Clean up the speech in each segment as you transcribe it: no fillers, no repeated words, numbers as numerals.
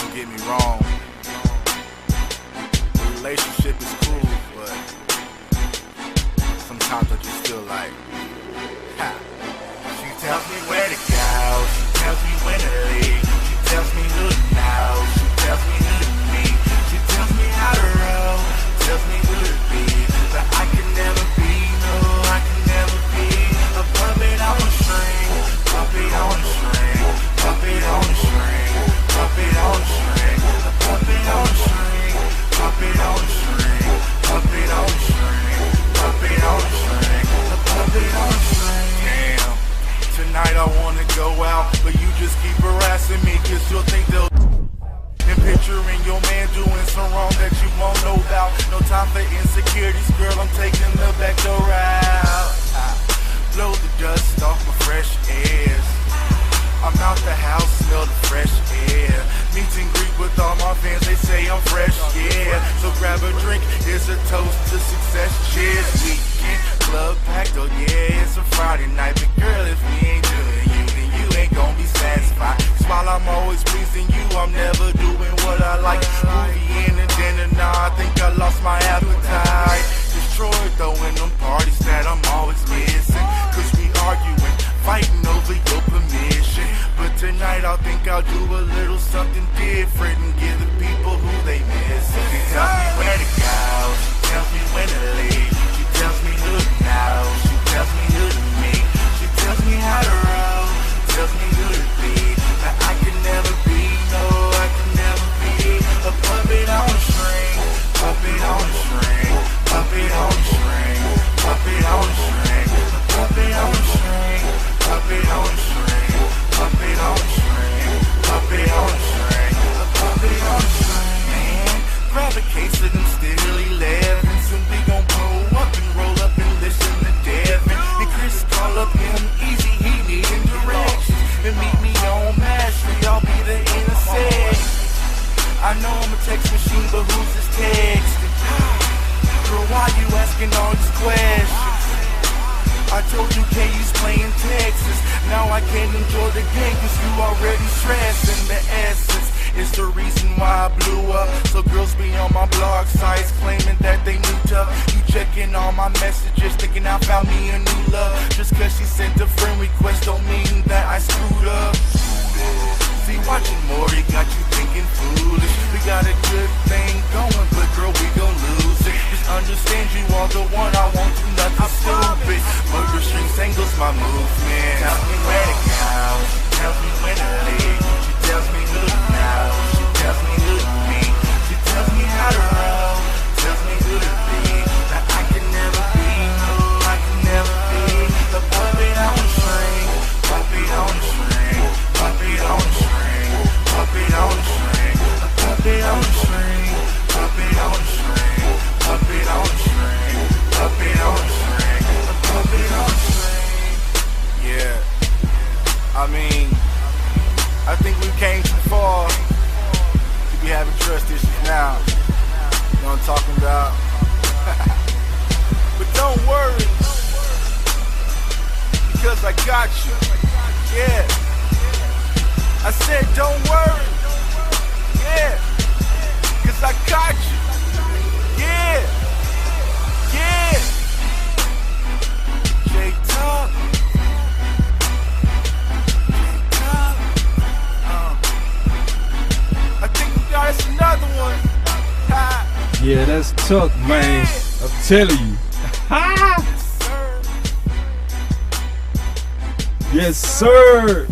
Don't get me wrong. The relationship is cool, but sometimes I just feel like, ha. She tells me where to go, she tells me when to leave, she tells me who to know, she tells me who to meet, she tells me how to roll, tells me who to be, but I can never be, no, I can never be a puppet on a string, puppet on a string, puppet on a string, puppet on a string, a puppet on a string, puppet on a string, puppet on a string, puppet on a string, a puppet on a string. Damn, tonight I wanna go out, but you just keep harassing me, cause you'll think they'll and picturing your man doing some wrong that you won't know about. No time for insecurities, girl, I'm taking the back door out. Blow the dust off my fresh airs. I'm out the house, smell the fresh air. Meet and greet with all my fans, they say I'm fresh, yeah. So grab a drink, here's a toast to success. Cheers, weekend, club packed, oh yeah, it's a Friday night. But girl, if we ain't doing you, then you ain't gon' be satisfied. Cause while I'm always pleasing you, I'm never doing what I like. Movie and a dinner, nah, I think I lost my appetite. Destroyed throwing them parties that I'm always missing. Cause we arguing, fighting over your permission. But tonight I think I'll do a little something different and give the people who they miss. She tells me where to go, she tells me when to leave, she tells me who to know, she tells me who to meet, she tells me how to roll, tells me who to be, but I can never be, no, I can never be a puppet on a string, puppet on a string, puppet on a string, puppet on a string, a puppet on a string, puppet on a string, puppet on a string, puppet on a string, a puppet on a string. Man, grab a case of them still 11, soon we gon' pull up and roll up and listen to Devin. And Chris call up him easy, he needin' directions. And meet me on Mastery, I'll be the intersection. I know I'm a text machine, but who's this texting? Girl, why you asking all these questions? I told you KU's playing Texas. Now I can't enjoy the game cause you already stressing. The essence is the reason why I blew up. So girls be on my blog sites claiming that they new tough. You checking all my messages thinking I found me a new love. Just cause she sent a friend request don't mean that I screwed up. See, watching Maury got you thinking foolish. We got a good thing going, but girl, we gon' lose it. Just understand you are the one, I won't do nothing stupid. Murder strings angles my movement. Tells me where to go, she tells me when to leave, she tells me who to know, she tells me who to meet, she tells me how to roll, tells me who to be. That I can never be, no, I can never be the puppet on a string, puppet on a string, puppet on a string, puppet on a string, a puppet on a string, puppet on a string, puppet on a string, puppet on a string, a puppet on a string. Yeah, I mean, I think we came too far to be having trust issues now. You know what I'm talking about? But don't worry, because I got you. Yeah, I said don't worry. Yeah, cause I got you. Yeah, yeah. J-Tuck. I think we got us another one. Ha. Yeah, that's Tuck, man. I'm telling you. Ha! Yes, sir.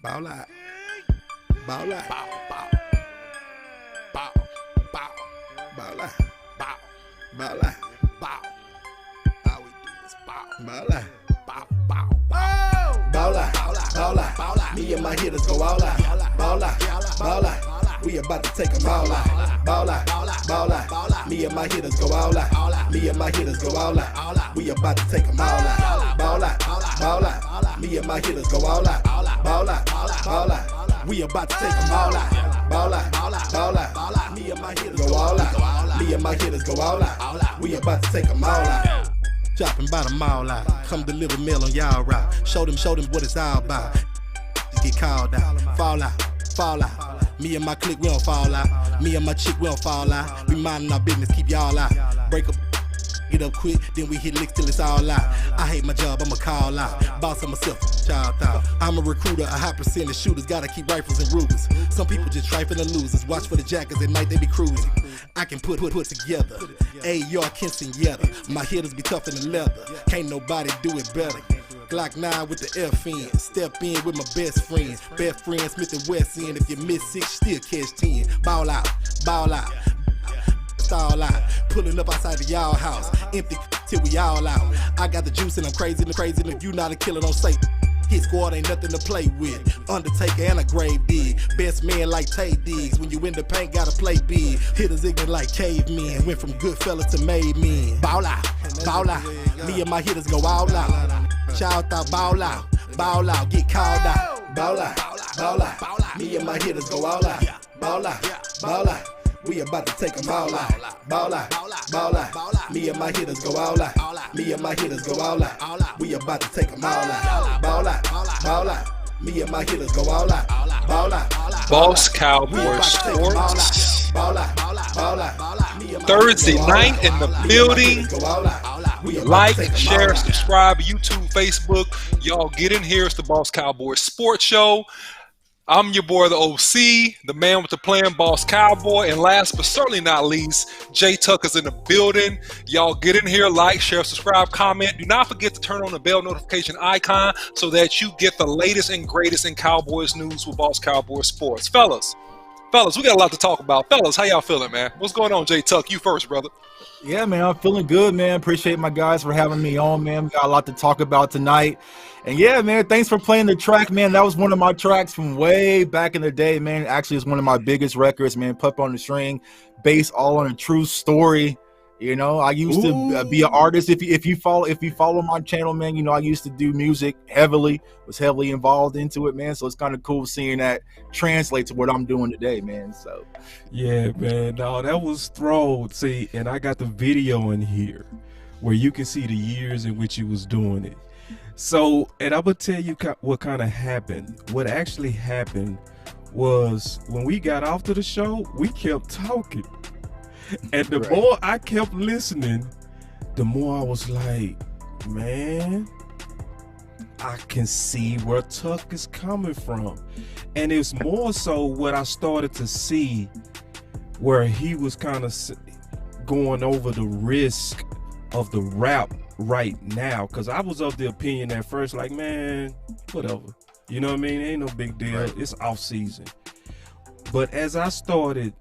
Ball out. Ball out. Bow, bow. Bow, bow. Ball out. Bow. Ball out. Bow. All we do is bow. Ball out. Bow, bow, bow. Ball out. Ball out. Ball out. Me and my hitters go all out. Ball out. Ball out. We about to take them all out. Ball out. Ball out. Me and my hitters go all out. Me and my hitters go all out. We about to take them all out. Ball out. Ball out. Me and my hitters go all out. Ball out. Ball out. We about to take them all out. Ball out. Ball out. Me and my hitters go all out. Me and my hitters go all out. We about to take them all out. Dropping by the mall out. Come deliver mail on y'all route. Show them what it's all about. Just get called out. Fall out. Me and my clique, we don't fall out. Me and my chick, we don't fall out. We minding our business, keep y'all out. Break up, get up quick, then we hit licks till it's all out. I hate my job, I'ma call out. Boss of myself, child out. I'm a recruiter, a high percentage shooters. Gotta keep rifles and Rugers. Some people just trifling and losers. Watch for the jackers at night, they be cruising. I can put together. A.R. Kinston-Yetta. My hitters be tougher than leather. Can't nobody do it better. Glock 9 with the F in. Step in with my best friends. Best friend Smith and West End. If you miss 6, still catch 10. Ball out. Ball out. Stall out. Pulling up outside the y'all house. Empty till we all out. I got the juice and I'm crazy. If you not a killer, don't say. Hit squad ain't nothing to play with. Undertaker and a grave dig. Best man like Tay Diggs. When you in the paint, gotta play big. Hitters ignorant like cavemen. Went from good fellas to made men. Ball out. Ball out. Me and my hitters go all out. Shout out, ball out. Ball out. Get called out. Ball out. Ball out. Me and my hitters go all out. Ball out. Ball out. We about to take them all out. Ball out. Ball out. Me and my hitters go all out. Me and my hitters go all out. We about to take them all out. Ball out. Ball out. Me and my hitters go all out. Ball out. Boss Cowboy Sports. Thursday night in the building. Like, share, subscribe, YouTube, Facebook. Y'all get in here. It's the Boss Cowboy Sports Show. I'm your boy, the OC, the man with the plan, Boss Cowboy. And last but certainly not least, Jay Tucker's in the building. Y'all get in here, like, share, subscribe, comment. Do not forget to turn on the bell notification icon so that you get the latest and greatest in Cowboys news with Boss Cowboy Sports. Fellas, we got a lot to talk about. Fellas, how y'all feeling, man? What's going on, Jay Tuck? You first, brother. Yeah, man, I'm feeling good, man. Appreciate my guys for having me on, man. We got a lot to talk about tonight. And yeah, man, thanks for playing the track, man. That was one of my tracks from way back in the day, man. Actually, it's one of my biggest records, man. Pup on the String, based all on a true story. You know, I used to be an artist. If you follow my channel, man, you know I used to do music heavily, was heavily involved into it, man. So it's kind of cool seeing that translate to what I'm doing today, man. So yeah, man. No, that was thrown. See, and I got the video in here where you can see the years in which he was doing it. So, and I'm gonna tell you what kind of happened. What actually happened was when we got off to the show, we kept talking. And the more I kept listening, the more I was like, man, I can see where Tuck is coming from. And it's more so what I started to see where he was kind of going over the risk of the rap right now. Because I was of the opinion at first, like, man, whatever. You know what I mean? Ain't no big deal. Right. It's off season. But as I started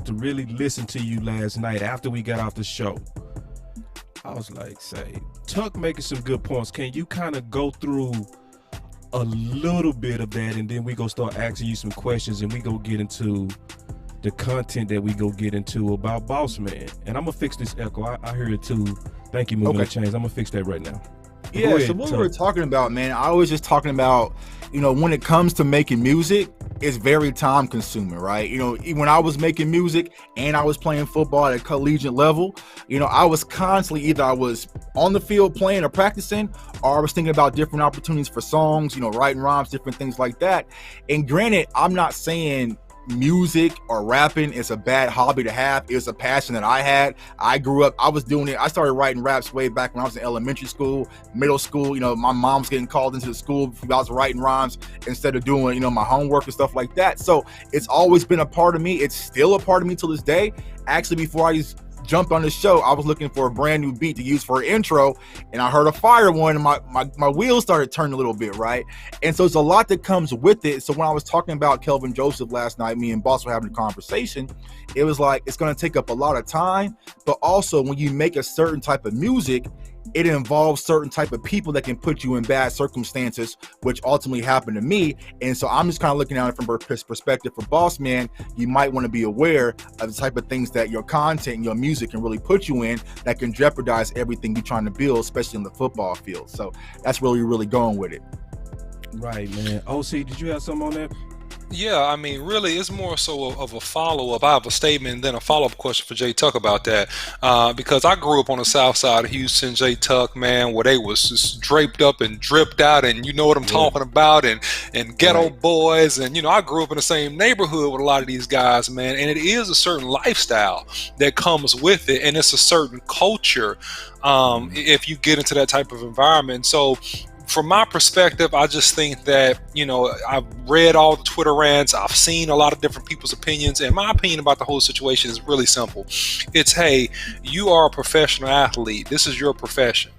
to really listen to you last night after we got off the show, I was like, say, Tuck making some good points. Can you kind of go through a little bit of that, and then we go start asking you some questions, and we go get into the content that we go get into about Bossman. And I'm gonna fix this echo. I heard it too. Thank you, moving the chains. I'm gonna fix that right now. Yeah, so what we were talking about, man, I was just talking about, you know, when it comes to making music, it's very time consuming, right? You know, when I was making music and I was playing football at a collegiate level, you know, I was constantly, either I was on the field playing or practicing, or I was thinking about different opportunities for songs, you know, writing rhymes, different things like that. And granted, I'm not saying music or rapping is a bad hobby to have. It's a passion that I had. I grew up, I was doing it. I started writing raps way back when I was in elementary school, middle school. You know, my mom was getting called into the school. I was writing rhymes instead of doing, you know, my homework and stuff like that. So it's always been a part of me. It's still a part of me till this day. Actually, before I jumped on the show, I was looking for a brand new beat to use for an intro, and I heard a fire one, and my wheels started turning a little bit, right? And so it's a lot that comes with it. So when I was talking about Kelvin Joseph last night, me and Boss were having a conversation, it was like, it's going to take up a lot of time, but also when you make a certain type of music, it involves certain type of people that can put you in bad circumstances, which ultimately happened to me. And so I'm just kind of looking at it from his perspective. For Boss Man, you might want to be aware of the type of things that your content and your music can really put you in that can jeopardize everything you're trying to build, especially in the football field. So that's really going with it. Right, man. OC, did you have something on that? Yeah, I mean, really, it's more so of a follow-up. I have a statement and then a follow-up question for Jay Tuck about that, because I grew up on the south side of Houston, Jay Tuck, man, where they was just draped up and dripped out, and you know what I'm talking about, and ghetto boys, and, you know, I grew up in the same neighborhood with a lot of these guys, man, and it is a certain lifestyle that comes with it, and it's a certain culture if you get into that type of environment. So from my perspective, I just think that, you know, I've read all the Twitter rants, I've seen a lot of different people's opinions, and my opinion about the whole situation is really simple. It's, hey, you are a professional athlete. This is your profession.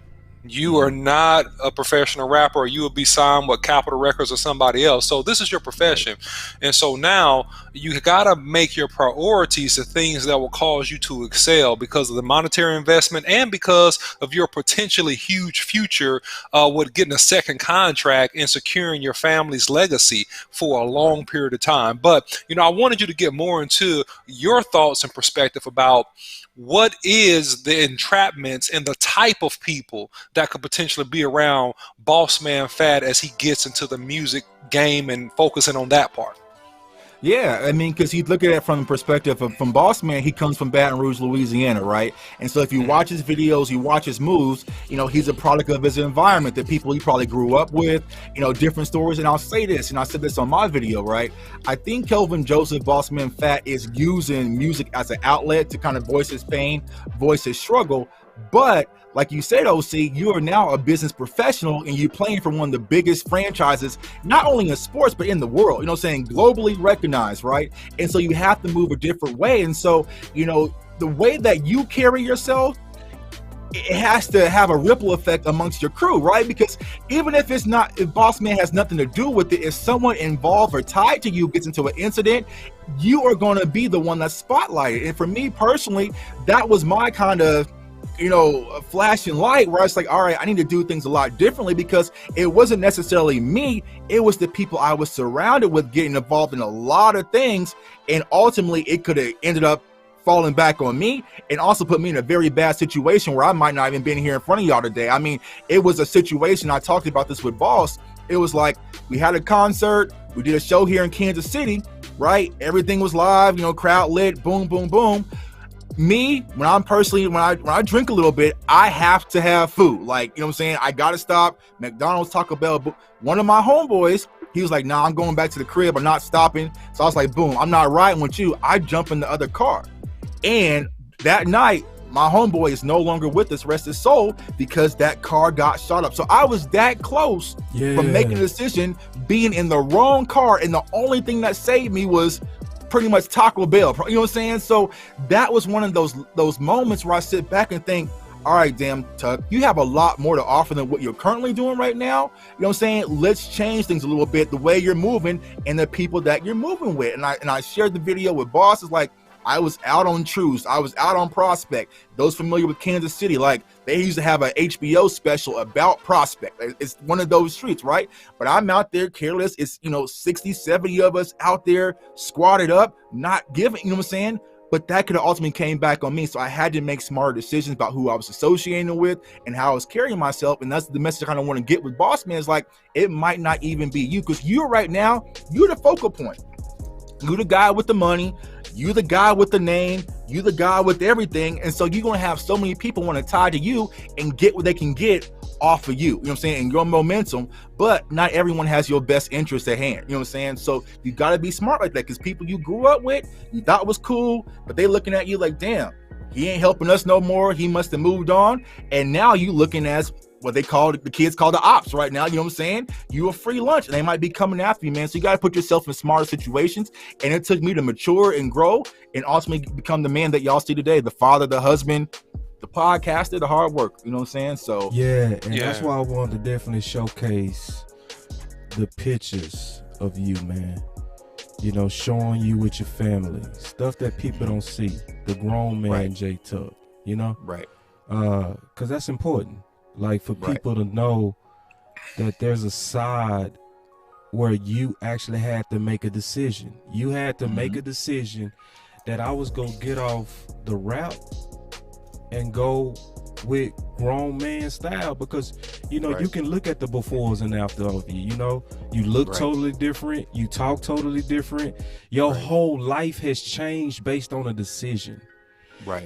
You are not a professional rapper, or you would be signed with Capitol Records or somebody else. So this is your profession. And so now you got to make your priorities the things that will cause you to excel because of the monetary investment and because of your potentially huge future with getting a second contract and securing your family's legacy for a long period of time. But, you know, I wanted you to get more into your thoughts and perspective about what is the entrapments and the type of people that could potentially be around Bossman Fat as he gets into the music game and focusing on that part. Yeah, I mean, because you look at it from the perspective of from Boss Man, he comes from Baton Rouge, Louisiana, right? And so if you watch his videos, you watch his moves, you know, he's a product of his environment, the people he probably grew up with, you know, different stories. And I'll say this, and I said this on my video, right? I think Kelvin Joseph, Bossman Fat, is using music as an outlet to kind of voice his pain, voice his struggle. But like you said, OC, you are now a business professional and you're playing for one of the biggest franchises, not only in sports, but in the world, you know what I'm saying, globally recognized, right? And so you have to move a different way. And so, you know, the way that you carry yourself, it has to have a ripple effect amongst your crew, right? Because even if it's not, if Boss Man has nothing to do with it, if someone involved or tied to you gets into an incident, you are going to be the one that's spotlighted. And for me personally, that was my kind of, you know, a flashing light where I was like, all right, I need to do things a lot differently, because it wasn't necessarily me, it was the people I was surrounded with getting involved in a lot of things, and ultimately it could have ended up falling back on me and also put me in a very bad situation where I might not even been here in front of y'all today. I mean, it was a situation, I talked about this with Boss, it was like we had a concert, we did a show here in Kansas City, right? Everything was live, you know, crowd lit, boom, boom, boom. Me, when I'm personally, when I drink a little bit, I have to have food. Like, you know what I'm saying? I gotta stop. McDonald's, Taco Bell. One of my homeboys, he was like, nah, I'm going back to the crib. I'm not stopping. So I was like, boom, I'm not riding with you. I jump in the other car. And that night, my homeboy is no longer with us, rest his soul, because that car got shot up. So I was that close from making a decision, being in the wrong car. And the only thing that saved me was pretty much Taco Bell, you know what I'm saying? So that was one of those moments where I sit back and think, all right, damn, Tuck, you have a lot more to offer than what you're currently doing right now. You know what I'm saying? Let's change things a little bit, the way you're moving and the people that you're moving with. And I shared the video with Boss. It's like, I was out on Truce. I was out on Prospect. Those familiar with Kansas City, like they used to have an HBO special about Prospect. It's one of those streets, right? But I'm out there careless. It's, you know, 60, 70 of us out there squatted up, not giving, you know what I'm saying? But that could have ultimately came back on me. So I had to make smarter decisions about who I was associating with and how I was carrying myself. And that's the message I kind of want to get with Boss Man, is like, it might not even be you, because you're right now, you're the focal point. You're the guy with the money. You're the guy with the name. You're the guy with everything. And so you're going to have so many people want to tie to you and get what they can get off of you. You know what I'm saying? And your momentum. But not everyone has your best interest at hand. You know what I'm saying? So you got to be smart like that, because people you grew up with, you thought was cool, but they looking at you like, damn, he ain't helping us no more. He must have moved on. And now you looking as what they call the kids call the ops right now. You know what I'm saying? You a free lunch, and they might be coming after you, man. So you got to put yourself in smarter situations. And it took me to mature and grow, and ultimately become the man that y'all see today: the father, the husband, the podcaster, the hard work. You know what I'm saying? So yeah, and that's why I wanted to definitely showcase the pictures of you, man. You know, showing you with your family, stuff that people don't see. The grown man, J Tuck, you know? Right. Because that's important. Like, for people to know that there's a side where you actually had to make a decision. You had to make a decision that I was going to get off the rap and go with grown man style, because you know you can look at the befores and after of you. You know, you look totally different, you talk totally different, your whole life has changed based on a decision.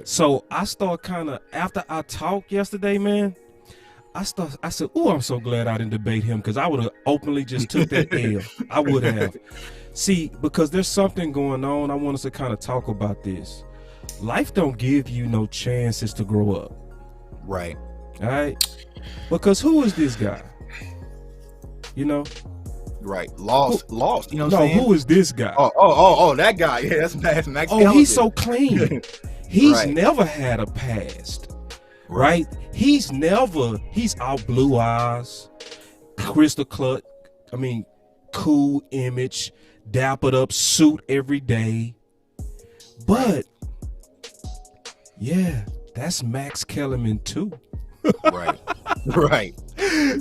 So I start kind of, after I talked yesterday, man, I said, oh, I'm so glad I didn't debate him, because I would have openly just took that L. I would have. See, because there's something going on. I want us to kind of talk about this. Life don't give you no chances to grow up. Right. All right. Because who is this guy? You know? Right. Lost. You know what I'm saying? Who is this guy? Oh, that guy. Yeah, that's Max. Oh, he's so clean. He's never had a past. Right? He's all blue eyes, crystal clear, cool image, dappered up suit every day. But yeah, that's Max Kellerman too. Right.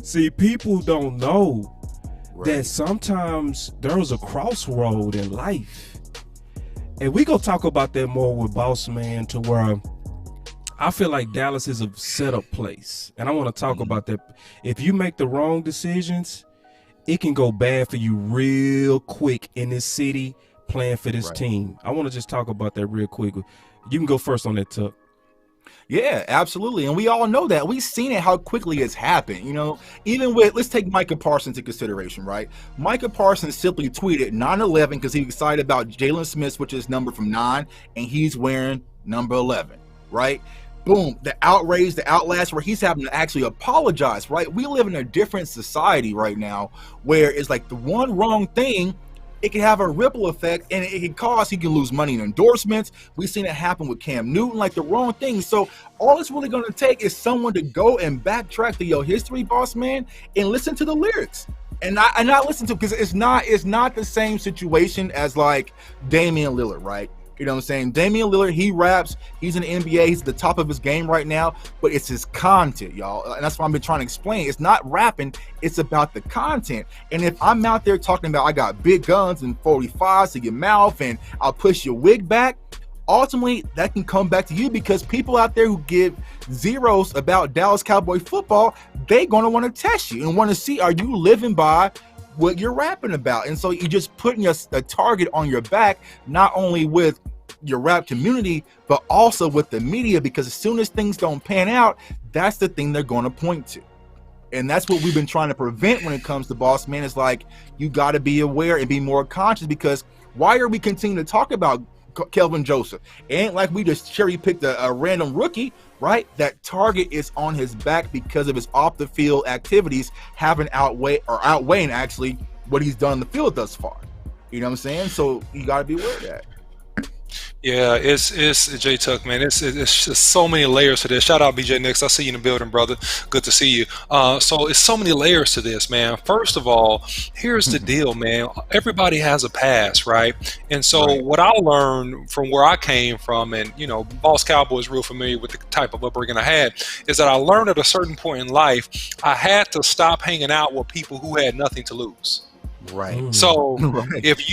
See, people don't know that sometimes there's a crossroad in life. And we gonna talk about that more with Bossman, to where I feel like Dallas is a setup place. And I want to talk about that. If you make the wrong decisions, it can go bad for you real quick in this city playing for this team. I want to just talk about that real quick. You can go first on that, Tuck. Yeah, absolutely. And we all know that. We've seen it, how quickly it's happened. You know, even with, let's take Micah Parsons into consideration, right? Micah Parsons simply tweeted 9/11 because he was excited about Jalen Smith, which is number from 9, and he's wearing number 11, right? Boom, the outrage, the outlast, where he's having to actually apologize, right? We live in a different society right now where it's like the one wrong thing, it can have a ripple effect, and it can cause, he can lose money in endorsements. We've seen it happen with Cam Newton, like the wrong thing. So all it's really going to take is someone to go and backtrack to your history, boss man, and listen to the lyrics. And not listen to, because it's not the same situation as like Damian Lillard, right? You know what I'm saying? Damian Lillard, he raps. He's in the NBA. He's at the top of his game right now. But it's his content, y'all. And that's what I've been trying to explain. It's not rapping. It's about the content. And if I'm out there talking about I got big guns and 45s to your mouth and I'll push your wig back, ultimately that can come back to you, because people out there who give zeros about Dallas Cowboy football, they're going to want to test you and want to see, are you living by what you're rapping about? And so you're just putting a target on your back, not only with your rap community, but also with the media, because as soon as things don't pan out, that's the thing they're going to point to. And that's what we've been trying to prevent when it comes to Boss Man. It's like, you got to be aware and be more conscious, because why are we continuing to talk about Kelvin Joseph? It ain't like we just cherry picked a random rookie, right? That target is on his back because of his off the field activities outweighing actually what he's done in the field thus far. You know what I'm saying? So you got to be aware of that. Yeah, it's J Tuck, man. It's just so many layers to this. Shout out BJ Nix. I see you in the building, brother. Good to see you. So it's so many layers to this, man. First of all, here's the deal, man. Everybody has a past, right? And so what I learned from where I came from, and you know, Boss Cowboy is real familiar with the type of upbringing I had, is that I learned at a certain point in life, I had to stop hanging out with people who had nothing to lose. Right. So if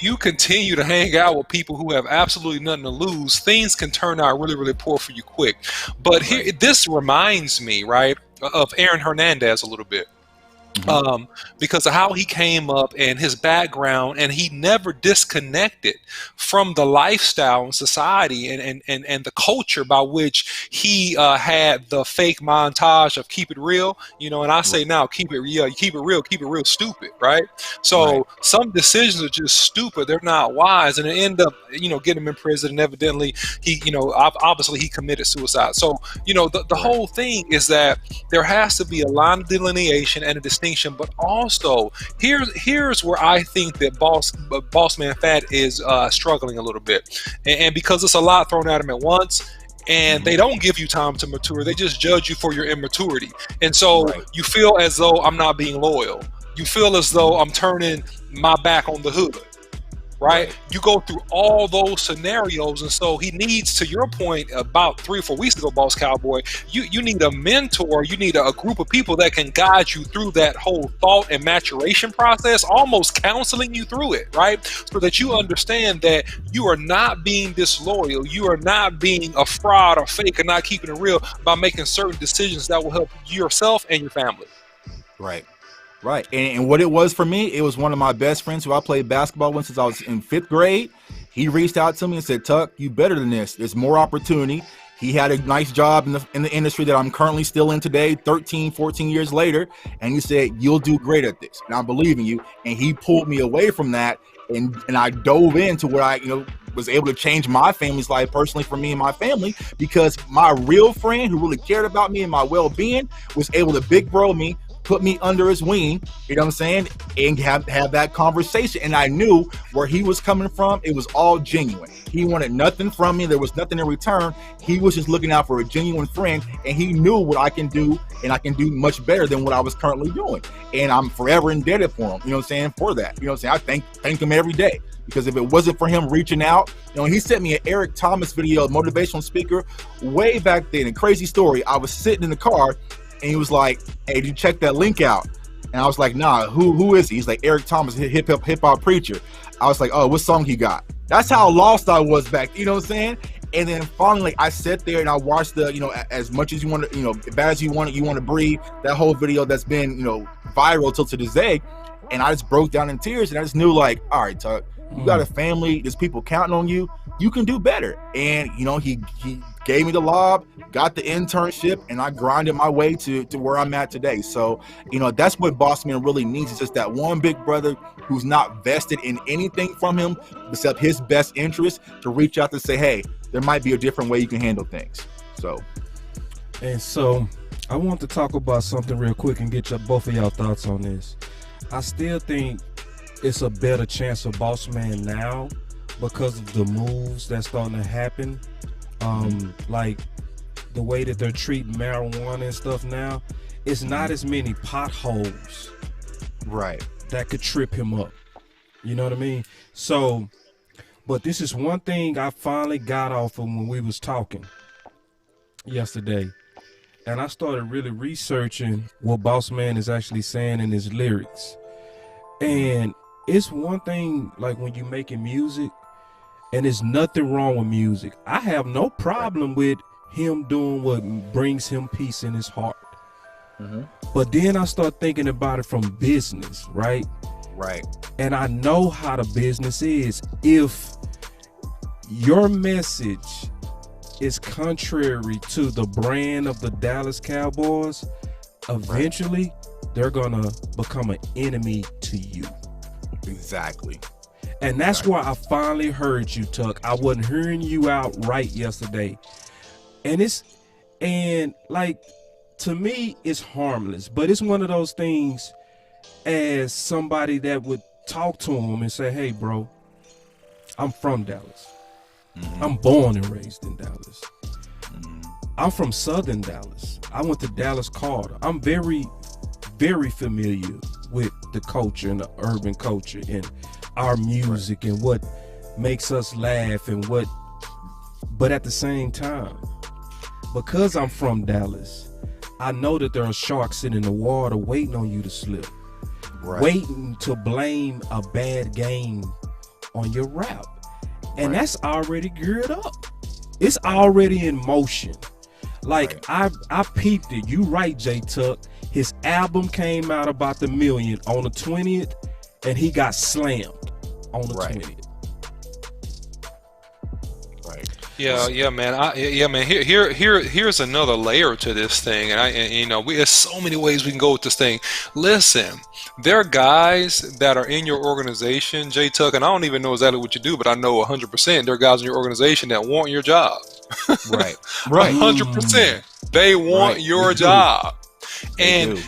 you continue to hang out with people who have absolutely nothing to lose, things can turn out really, really poor for you quick. But here, this reminds me, right, of Aaron Hernandez a little bit. Because of how he came up and his background, and he never disconnected from the lifestyle and society and the culture by which he had the fake montage of keep it real, you know, and I say now keep it real, keep it real stupid, right? So some decisions are just stupid, they're not wise, and it end up, you know, getting him in prison, and evidently he, you know, obviously he committed suicide. So, you know, the whole thing is that there has to be a line of delineation and a distinction. But also, here's where I think that Bossman Fat is struggling a little bit, and because it's a lot thrown at him at once, and they don't give you time to mature. They just judge you for your immaturity, and so you feel as though I'm not being loyal. You feel as though I'm turning my back on the hood. Right? You go through all those scenarios, and so he needs, to your point about 3 or 4 weeks ago, Boss Cowboy, you need a mentor, you need a group of people that can guide you through that whole thought and maturation process, almost counseling you through it, right? So that you understand that you are not being disloyal, you are not being a fraud or fake, and not keeping it real by making certain decisions that will help yourself and your family. Right. And what it was for me, it was one of my best friends who I played basketball with since I was in 5th grade. He reached out to me and said, Tuck, you better than this. There's more opportunity. He had a nice job in the industry that I'm currently still in today, 13, 14 years later. And he said, you'll do great at this. And I believe in you. And he pulled me away from that. And I dove into what I, you know, was able to change my family's life personally for me and my family, because my real friend who really cared about me and my well-being was able to big bro me, put me under his wing, you know what I'm saying, and have that conversation. And I knew where he was coming from. It was all genuine. He wanted nothing from me. There was nothing in return. He was just looking out for a genuine friend, and he knew what I can do, and I can do much better than what I was currently doing. And I'm forever indebted for him, you know what I'm saying, for that. You know what I'm saying? I thank him every day, because if it wasn't for him reaching out, you know, he sent me an Eric Thomas video, motivational speaker, way back then. A crazy story. I was sitting in the car, and he was like, hey, did you check that link out? And I was like, nah, who is he? He's like, Eric Thomas, hip hop preacher. I was like, oh, what song he got? That's how lost I was back, you know what I'm saying? And then finally, I sat there and I watched the, you know, as much as you want to, you know, bad as you want to breathe, that whole video that's been, you know, viral till to this day. And I just broke down in tears, and I just knew, like, all right, Tuck, you got a family, there's people counting on you, you can do better. And, you know, he gave me the lob, got the internship, and I grinded my way to where I'm at today. So, you know, that's what Bossman really needs, is just that one big brother who's not vested in anything from him except his best interest, to reach out to say, hey, there might be a different way you can handle things. So I want to talk about something real quick and get both of y'all thoughts on this. I still think it's a better chance of Bossman now because of the moves that's starting to happen. Like the way that they're treating marijuana and stuff now, it's not as many potholes that could trip him up. You know what I mean? So, but this is one thing I finally got off of when we was talking yesterday. And I started really researching what Bossman is actually saying in his lyrics. And it's one thing, like when you're making music, and there's nothing wrong with music. I have no problem with him doing what brings him peace in his heart. But then I start thinking about it from business, right? And I know how the business is. If your message is contrary to the brand of the Dallas Cowboys, eventually they're gonna become an enemy to you. Exactly. And that's why I finally heard you, Tuck. I wasn't hearing you out right yesterday. And like, to me, it's harmless, but it's one of those things, as somebody that would talk to him and say, hey, bro, I'm from Dallas. I'm born and raised in Dallas. I'm from Southern Dallas. I went to Dallas Carter. I'm very, very familiar with the culture and the urban culture and our music and what makes us laugh and what, but at the same time, because I'm from Dallas, I know that there are sharks sitting in the water waiting on you to slip, waiting to blame a bad game on your rap. And that's already geared up. It's already in motion. Like I peeped it. You right, J Tuck. His album came out about the million on the 20th, and he got slammed on the 20th. Yeah, man. Here's another layer to this thing, and there's so many ways we can go with this thing. Listen, there are guys that are in your organization, J Tuck, and I don't even know exactly what you do, but I know 100% there are guys in your organization that want your job. Right. 100%. They want your job, and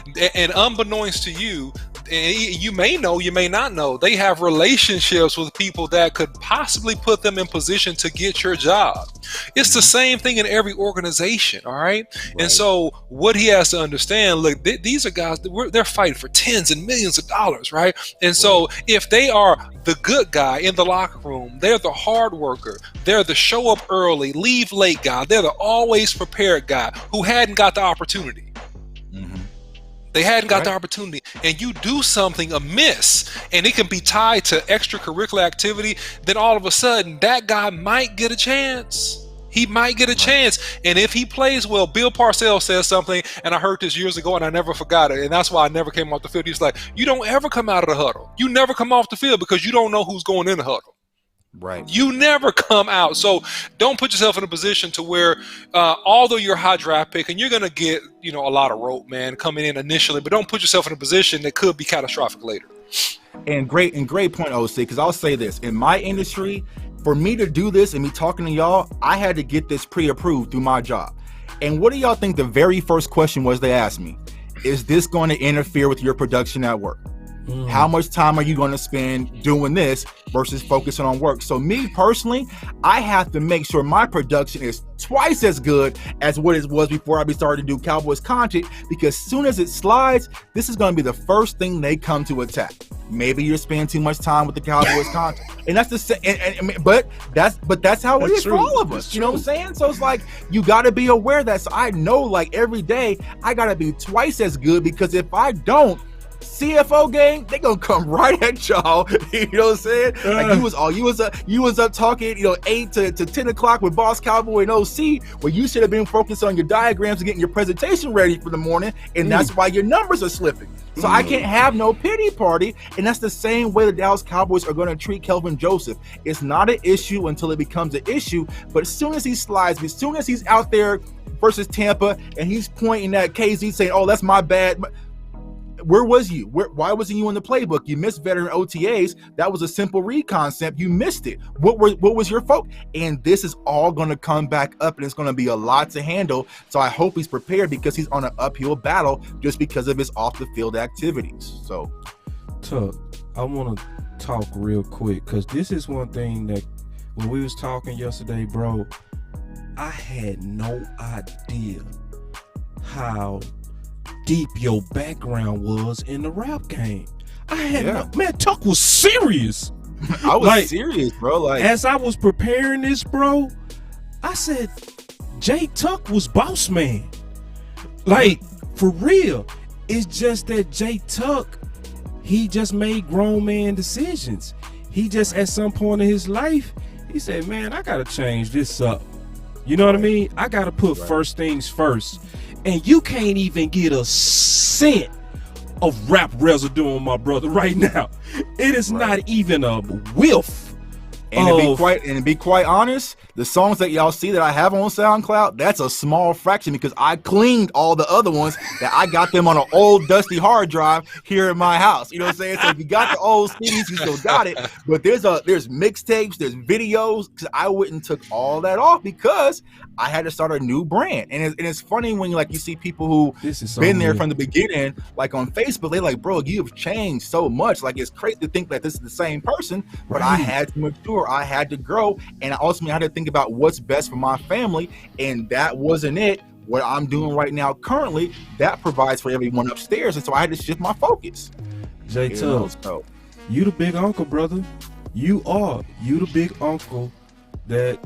unbeknownst to you. And you may know, you may not know, they have relationships with people that could possibly put them in position to get your job. It's the same thing in every organization, all right? And so what he has to understand, look, these are guys, they're fighting for tens and millions of dollars, right? And so if they are the good guy in the locker room, they're the hard worker, they're the show up early, leave late guy, they're the always prepared guy who hadn't got the opportunity. They hadn't got the opportunity, and you do something amiss, and it can be tied to extracurricular activity, then all of a sudden that guy might get a chance. He might get a chance, and if he plays well, Bill Parcells says something, and I heard this years ago, and I never forgot it, and that's why I never came off the field. He's like, you don't ever come out of the huddle. You never come off the field because you don't know who's going in the huddle. Right. You never come out. So don't put yourself in a position to where, although you're a high draft pick and you're going to get, a lot of rope, man, coming in initially, but don't put yourself in a position that could be catastrophic later. And great point, OC, because I'll say this. In my industry, for me to do this and me talking to y'all, I had to get this pre-approved through my job. And what do y'all think the very first question was they asked me? Is this going to interfere with your production at work? How much time are you going to spend doing this versus focusing on work? So me personally, I have to make sure my production is twice as good as what it was before I started to do Cowboys content, because as soon as it slides, this is going to be the first thing they come to attack. Maybe you're spending too much time with the Cowboys content, and that's but that's how it is for all of us. You know what I'm saying? So it's like you got to be aware of that. So I know, like, every day I got to be twice as good, because if I don't, CFO gang, they gonna come right at y'all. You know what I'm saying? Like you was up talking, 8 to 10 o'clock with Boss Cowboy and OC, where you should have been focused on your diagrams and getting your presentation ready for the morning, and that's why your numbers are slipping. So I can't have no pity party, and that's the same way the Dallas Cowboys are going to treat Kelvin Joseph. It's not an issue until it becomes an issue, but as soon as he slides, as soon as he's out there versus Tampa and he's pointing at KZ saying, "Oh, that's my bad," where was you? Why wasn't you in the playbook? You missed veteran OTAs. That was a simple read concept. You missed it. What was your focus? And this is all going to come back up, and it's going to be a lot to handle. So I hope he's prepared, because he's on an uphill battle just because of his off the field activities. So, Tuck, I want to talk real quick, because this is one thing that when we was talking yesterday, bro, I had no idea how deep your background was in the rap game. I had man, Tuck was serious. I was serious, bro. Like, as I was preparing this, bro, I said J Tuck was boss man. Like, for real. It's just that J Tuck, he just made grown man decisions. He just, at some point in his life, he said, man, I gotta change this up. You know what I mean? I gotta put first things first. And you can't even get a cent of rap residue on my brother right now. It is not even a whiff. And to be quite honest, the songs that y'all see that I have on SoundCloud, that's a small fraction, because I cleaned all the other ones that I got them on an old dusty hard drive here in my house. You know what I'm saying? So if you got the old CDs, you still got it. But there's mixtapes, there's videos, because I went and took all that off because I had to start a new brand. And it's funny when you see people who been there from the beginning, like on Facebook, they like, bro, you've changed so much. Like, it's crazy to think that this is the same person, but I had to mature. I had to grow, and ultimately I had to think about what's best for my family, and that wasn't it. What I'm doing right now currently, that provides for everyone upstairs, and so I had to shift my focus. J Tuck, you the big uncle, brother. You the big uncle that,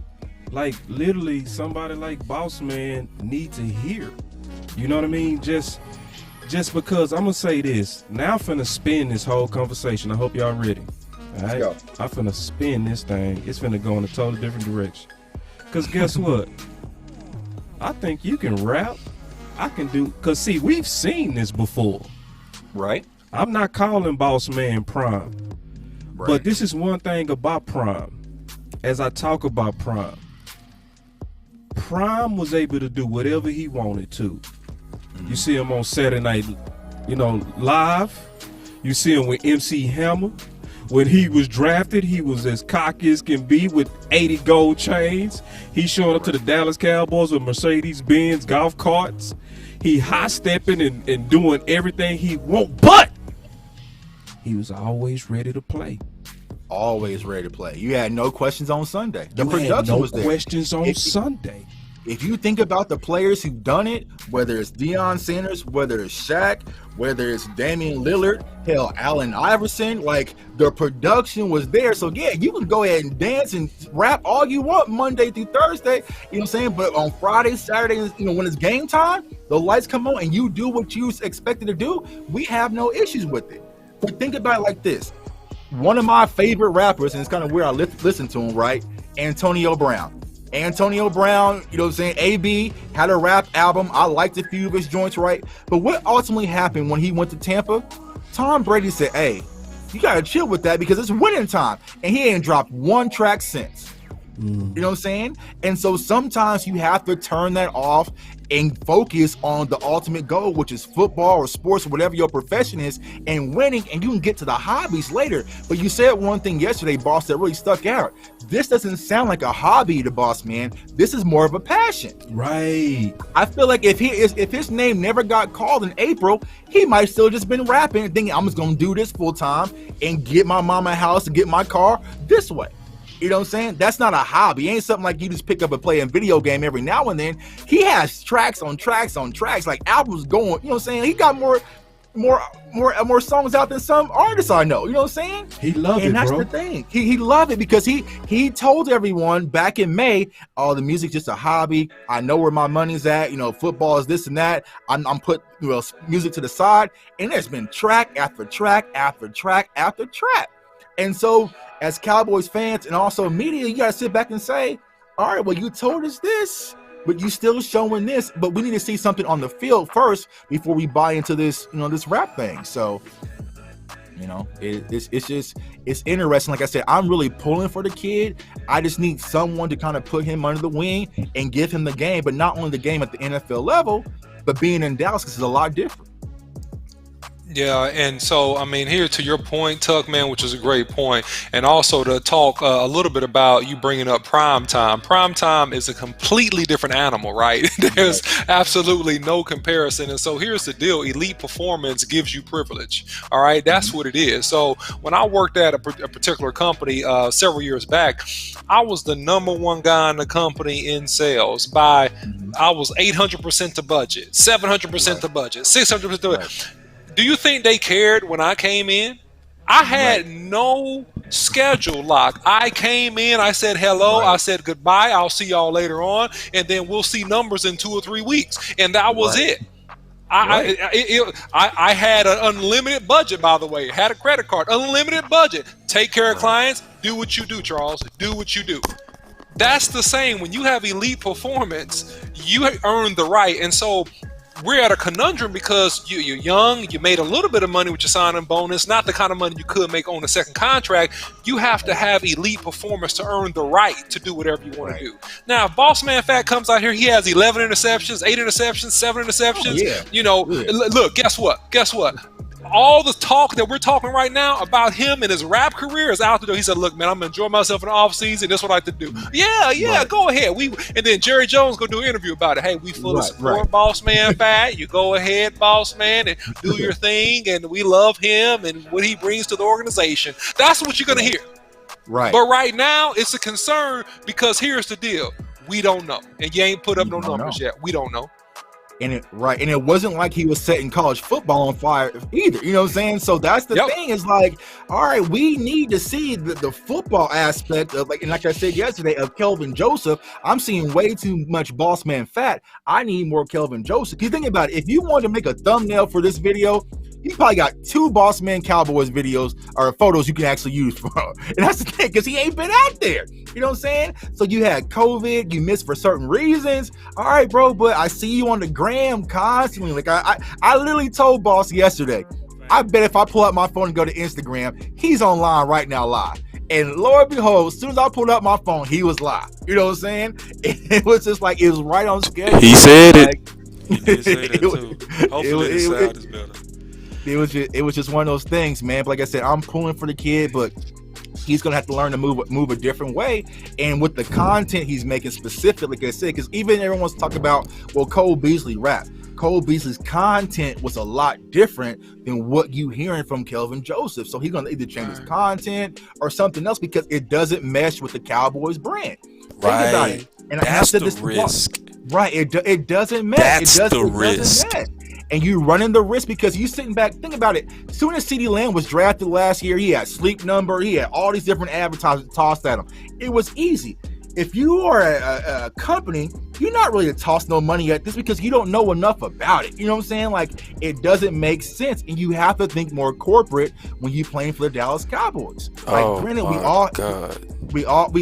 like, literally somebody like Boss Man need to hear. You know what I mean? Just because I'm gonna say this. Now I'm finna spin this whole conversation. I hope y'all ready. All right, I'm finna spin this thing. It's finna go in a totally different direction. Cause guess what? I think you can rap I can do, because see, we've seen this before. Right. I'm not calling Boss Man Prime, Right. but this is one thing about Prime. As I talk about Prime, Prime was able to do whatever he wanted to. You see him on Saturday Night, Live. You see him with MC Hammer. When he was drafted, he was as cocky as can be with 80 gold chains. He showed up to the Dallas Cowboys with Mercedes-Benz golf carts. He high-stepping and doing everything he want, but he was always ready to play. Always ready to play. You had no questions on Sunday. The You had production no was there. questions on Sunday. If you think about the players who've done it, whether it's Deion Sanders, whether it's Shaq, whether it's Damian Lillard, hell, Allen Iverson, like the production was there. So yeah, you can go ahead and dance and rap all you want Monday through Thursday, you know what I'm saying? But on Friday, Saturday, when it's game time, the lights come on and you do what you expected to do, we have no issues with it. But think about it like this. One of my favorite rappers, and it's kind of weird I listen to him, right? Antonio Brown. Antonio Brown, you know what I'm saying? AB had a rap album. I liked a few of his joints, right? But what ultimately happened when he went to Tampa? Tom Brady said, hey, you got to chill with that because it's winning time. And he ain't dropped one track since. You know what I'm saying? And so sometimes you have to turn that off and focus on the ultimate goal, which is football or sports or whatever your profession is, and winning, and you can get to the hobbies later. But you said one thing yesterday, boss, that really stuck out. This doesn't sound like a hobby to Boss Man. This is more of a passion. Right. I feel like if his name never got called in April, he might still just been rapping and thinking, I'm just gonna do this full time and get my mama a house and get my car this way. You know what I'm saying? That's not a hobby. It ain't something like you just pick up and play a video game every now and then. He has tracks on tracks on tracks, like albums going. You know what I'm saying? He got more songs out than some artists I know. You know what I'm saying? He loved it, and that's bro. the thing. He loved it because he told everyone back in May, oh, the music's just a hobby. I know where my money's at. Football is this and that. I'm put music to the side, and there's been track after track after track after track. And so, as Cowboys fans and also media, you gotta sit back and say, all right, well, you told us this, but you still showing this, but we need to see something on the field first before we buy into this, this rap thing. So, it's interesting. Like I said, I'm really pulling for the kid. I just need someone to kind of put him under the wing and give him the game, but not only the game at the NFL level, but being in Dallas is a lot different. Yeah, and so, here to your point, Tuck, man, which is a great point, and also to talk a little bit about you bringing up prime time. Prime time is a completely different animal, right? There's absolutely no comparison. And so here's the deal. Elite performance gives you privilege, all right? That's what it is. So when I worked at a particular company several years back, I was the number one guy in the company in sales I was 800% to budget, 700% to budget, 600% to budget. Do you think they cared when I came in? I had no schedule lock. I came in, I said hello, I said goodbye, I'll see y'all later on, and then we'll see numbers in 2 or 3 weeks. And that was it. I had an unlimited budget, by the way. Had a credit card, unlimited budget. Take care of clients, do what you do, Charles. Do what you do. That's the same. When you have elite performance, you earn the right. And so we're at a conundrum because you're young, you made a little bit of money with your signing bonus, not the kind of money you could make on a second contract. You have to have elite performance to earn the right to do whatever you want to do. Now, if Bossman Fat comes out here, he has 11 interceptions, 8 interceptions, 7 interceptions. Look, guess what? All the talk that we're talking right now about him and his rap career is out the door. He said, look, man, I'm going to enjoy myself in the offseason. That's what I like to do. Yeah, go ahead. And then Jerry Jones going to do an interview about it. Hey, we fully support Bossman Fat. You go ahead, boss man, and do your thing. And we love him and what he brings to the organization. That's what you're going to hear. Right. But right now, it's a concern because here's the deal. We don't know. And you ain't put up no numbers yet. We don't know. And it wasn't like he was setting college football on fire either. You know what I'm saying? So that's the thing, is like, all right, we need to see the football aspect of, like I said yesterday, of Kelvin Joseph. I'm seeing way too much Bossman Fat. I need more Kelvin Joseph. You think about it, if you wanted to make a thumbnail for this video, he probably got 2 Bossman Cowboys videos or photos you can actually use for. And that's the thing, because he ain't been out there. You know what I'm saying? So you had COVID, you missed for certain reasons. All right, bro, but I see you on the gram constantly. Like I literally told Boss yesterday, I bet if I pull out my phone and go to Instagram, he's online right now live. And Lord behold, as soon as I pulled up my phone, he was live. You know what I'm saying? It was just like, it was right on schedule. He said like, it. He did say that too. Hopefully the sound is better. It was just one of those things, man. But like I said, I'm pulling for the kid, but he's gonna have to learn to move a different way. And with the content he's making specifically, like I said, because even everyone wants to talk about, well, Cole Beasley rap. Cole Beasley's content was a lot different than what you hearing from Kelvin Joseph. So he's gonna either change his content or something else because it doesn't mesh with the Cowboys brand. Think about it. And that's I said the this risk. Right, it doesn't mesh. That's it the risk. Doesn't mesh. And you running the risk because you sitting back. Think about it. As soon as CeeDee Lamb was drafted last year, he had Sleep Number. He had all these different advertisements tossed at him. It was easy. If you are a company, you're not really to toss no money at this because you don't know enough about it. You know what I'm saying? Like, it doesn't make sense, and you have to think more corporate when you playing for the Dallas Cowboys. Like, granted, we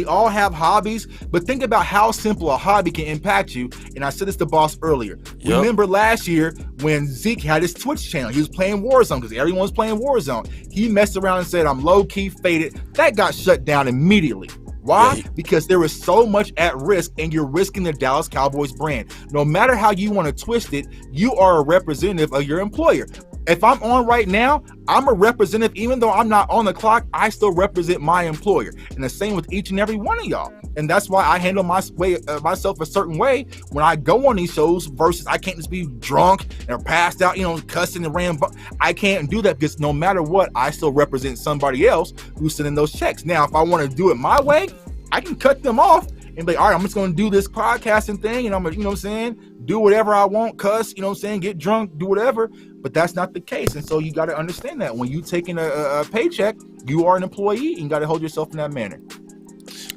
all have hobbies, but think about how simple a hobby can impact you. And I said this to Boss earlier. Yep. Remember last year when Zeke had his Twitch channel, he was playing Warzone because everyone was playing Warzone. He messed around and said, I'm low-key faded. That got shut down immediately. Why? Yeah. Because there is so much at risk, and you're risking the Dallas Cowboys brand. No matter how you want to twist it, you are a representative of your employer. If I'm on right now, I'm a representative. Even though I'm not on the clock, I still represent my employer. And the same with each and every one of y'all. And that's why I handle myself a certain way when I go on these shows versus I can't just be drunk or passed out, cussing and ran. I can't do that because no matter what, I still represent somebody else who's sending those checks. Now, if I want to do it my way, I can cut them off and be like, all right, I'm just going to do this podcasting thing. And I'm going to, do whatever I want, cuss, get drunk, do whatever. But that's not the case. And so you got to understand that when you taking a paycheck, you are an employee and you got to hold yourself in that manner.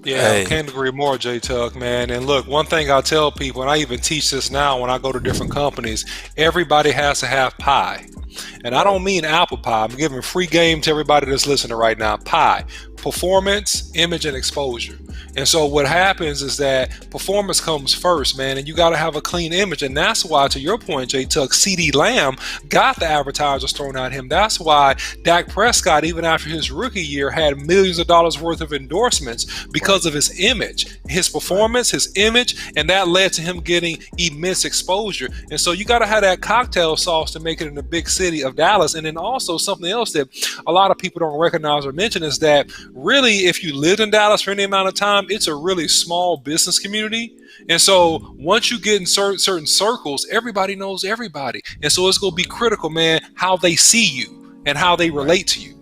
Yeah, I can't agree more, J-Tuck, man. And look, one thing I tell people, and I even teach this now when I go to different companies, everybody has to have pie. And I don't mean apple pie. I'm giving free game to everybody that's listening right now. Pie. Performance, image, and exposure. And so what happens is that performance comes first, man, and you got to have a clean image. And that's why, to your point, J-Tuck, CeeDee Lamb got the advertisers thrown at him. That's why Dak Prescott, even after his rookie year, had millions of dollars worth of endorsements because of his image, his performance, his image, and that led to him getting immense exposure. And so you got to have that cocktail sauce to make it in the big city of Dallas. And then also something else that a lot of people don't recognize or mention is that really, if you lived in Dallas for any amount of time, it's a really small business community. And so once you get in certain circles, everybody knows everybody. And so it's going to be critical, man, how they see you and how they relate to you.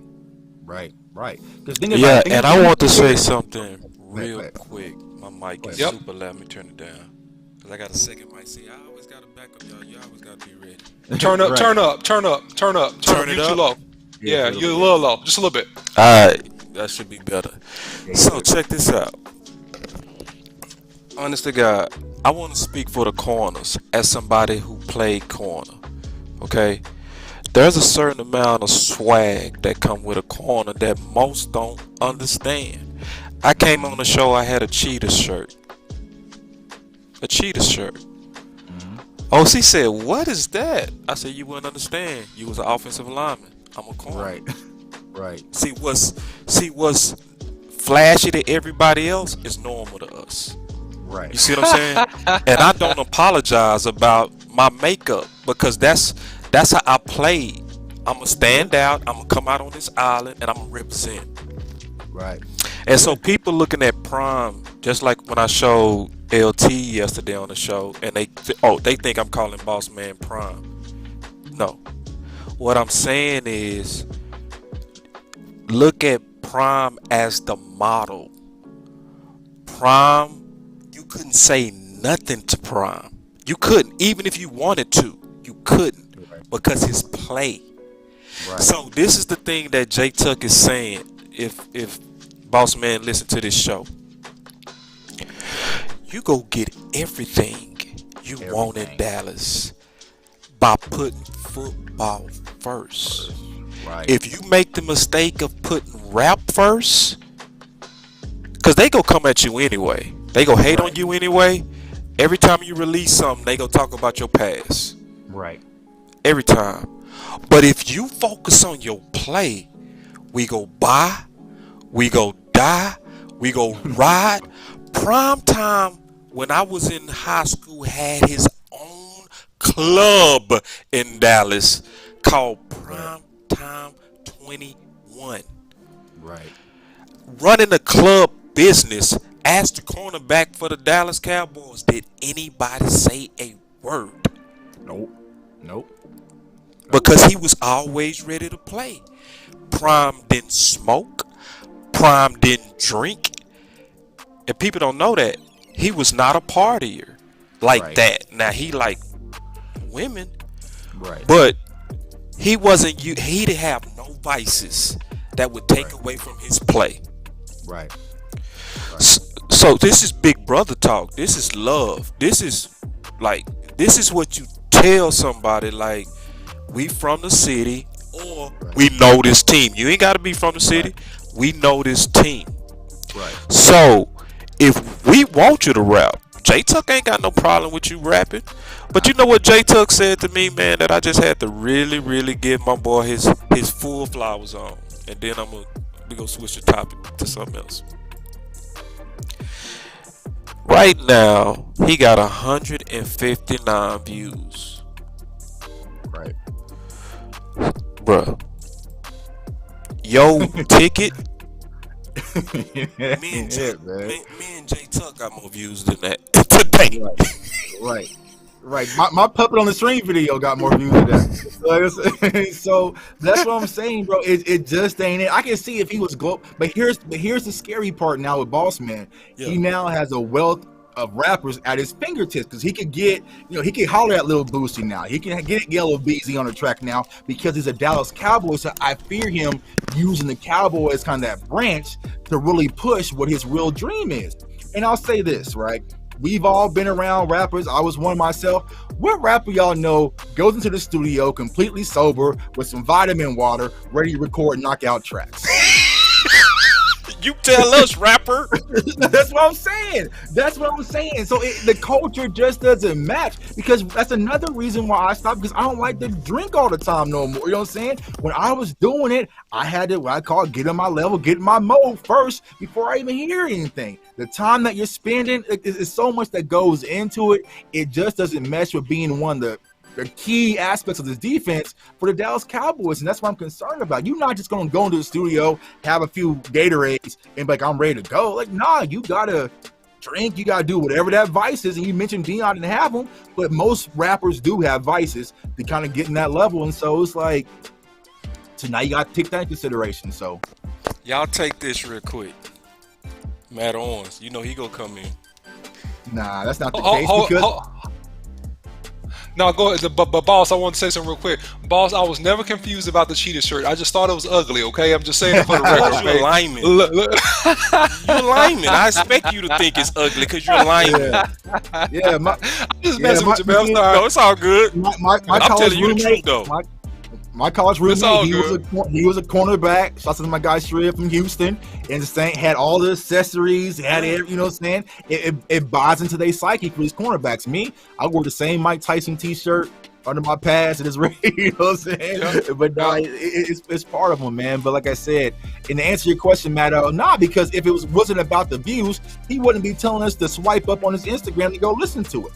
Right. And I want to say something real quick. My mic is super loud. Let me turn it down because I got a second mic. See, I always got to back up, y'all. You always got to be ready. Turn up. Turn it up. Low. Yeah, you're a little low. Just a little bit. All right. That should be better. So check this out. Honest to God, I want to speak for the corners as somebody who played corner. Okay? There's a certain amount of swag that come with a corner that most don't understand. I came on the show, I had a cheetah shirt. OC said, what is that? I said, you wouldn't understand. You was an offensive lineman. I'm a corner. Right. See what's flashy to everybody else is normal to us. Right. You see what I'm saying? And I don't apologize about my makeup because that's how I played. I'm gonna stand out. I'm gonna come out on this island and I'm gonna represent. Right. And so people looking at Prime, just like when I showed LT yesterday on the show, and they think I'm calling Bossman Prime. No. What I'm saying is, look at Prime as the model. Prime, you couldn't say nothing to Prime. You couldn't, even if you wanted to, you couldn't, because his play. Right. So this is the thing that J-Tuck is saying. If Boss Man listen to this show, you go get everything you want in Dallas by putting football first. Right. If you make the mistake of putting rap first, because they go come at you anyway. They go hate on you anyway. Every time you release something, they go talk about your past. Right. Every time. But if you focus on your play, we go buy, we go die, we go ride. Prime Time, when I was in high school, had his own club in Dallas called Prime Time 21. Right. Running the club business. Asked the cornerback for the Dallas Cowboys, did anybody say a word? Nope. Because he was always ready to play. Prime didn't smoke. Prime didn't drink. And people don't know that. He was not a partier like that. Now, he liked women. Right. But he wasn't, he didn't have no vices that would take away from his play. Right. So this is big brother talk. This is love. This is what you tell somebody, like, we from the city, or we know this team. You ain't got to be from the city. We know this team. Right. So if we want you to rap, J Tuck ain't got no problem with you rapping. But you know what J Tuck said to me, man, that I just had to really, really give my boy his full flowers on. And then we gonna switch the topic to something else. Right now, he got 159 views. Right. Bruh. Yo, ticket. Me and J Tuck got more views than that today. Right. My puppet on the stream video got more views than that. So that's what I'm saying, bro. It just ain't it. I can see if he was but here's the scary part now with Bossman. Yeah. He now has a wealth of rappers at his fingertips, because he could get, he can holler at Lil Boosie now. He can get Yellow Beezy on the track now because he's a Dallas Cowboy. So I fear him using the Cowboys as kind of that branch to really push what his real dream is. And I'll say this, right? We've all been around rappers. I was one myself. What rapper y'all know goes into the studio completely sober with some vitamin water, ready to record knockout tracks? You tell us, rapper. That's what I'm saying. So the culture just doesn't match, because that's another reason why I stopped, because I don't like to drink all the time no more. You know what I'm saying? When I was doing it, I had to, what I call, get in my level, get in my mode first before I even hear anything. The time that you're spending, is so much that goes into it. It just doesn't mesh with being one of the key aspects of this defense for the Dallas Cowboys, and that's what I'm concerned about. You're not just going to go into the studio, have a few Gatorades, and be like, I'm ready to go. Like, nah, you got to drink, you got to do whatever that vice is. And you mentioned Deion didn't have them, but most rappers do have vices to kind of get in that level. And so it's like, so now you got to take that in consideration. So y'all take this real quick. Matt Owens, he gonna come in. Nah, that's not the case. No, go ahead. But Boss, I want to say something real quick. Boss, I was never confused about the cheetah shirt. I just thought it was ugly, okay? I'm just saying it for the record. You're a lineman. You're a lineman. I expect you to think it's ugly because you're a lineman. Yeah. I'm just messing with you, man. I'm sorry. No, it's all good. I'm telling you the truth, though. My college roommate, he was a cornerback. Shout out to my guy Shred from Houston, and had all the accessories, had every, you know what I'm saying? It buys into their psyche for these cornerbacks. Me, I wore the same Mike Tyson t-shirt under my pads, and it's ready, you know what I'm saying? Yeah. But no, it's part of them, man. But like I said, and to answer your question, Matt, because if it wasn't about the views, he wouldn't be telling us to swipe up on his Instagram to go listen to it.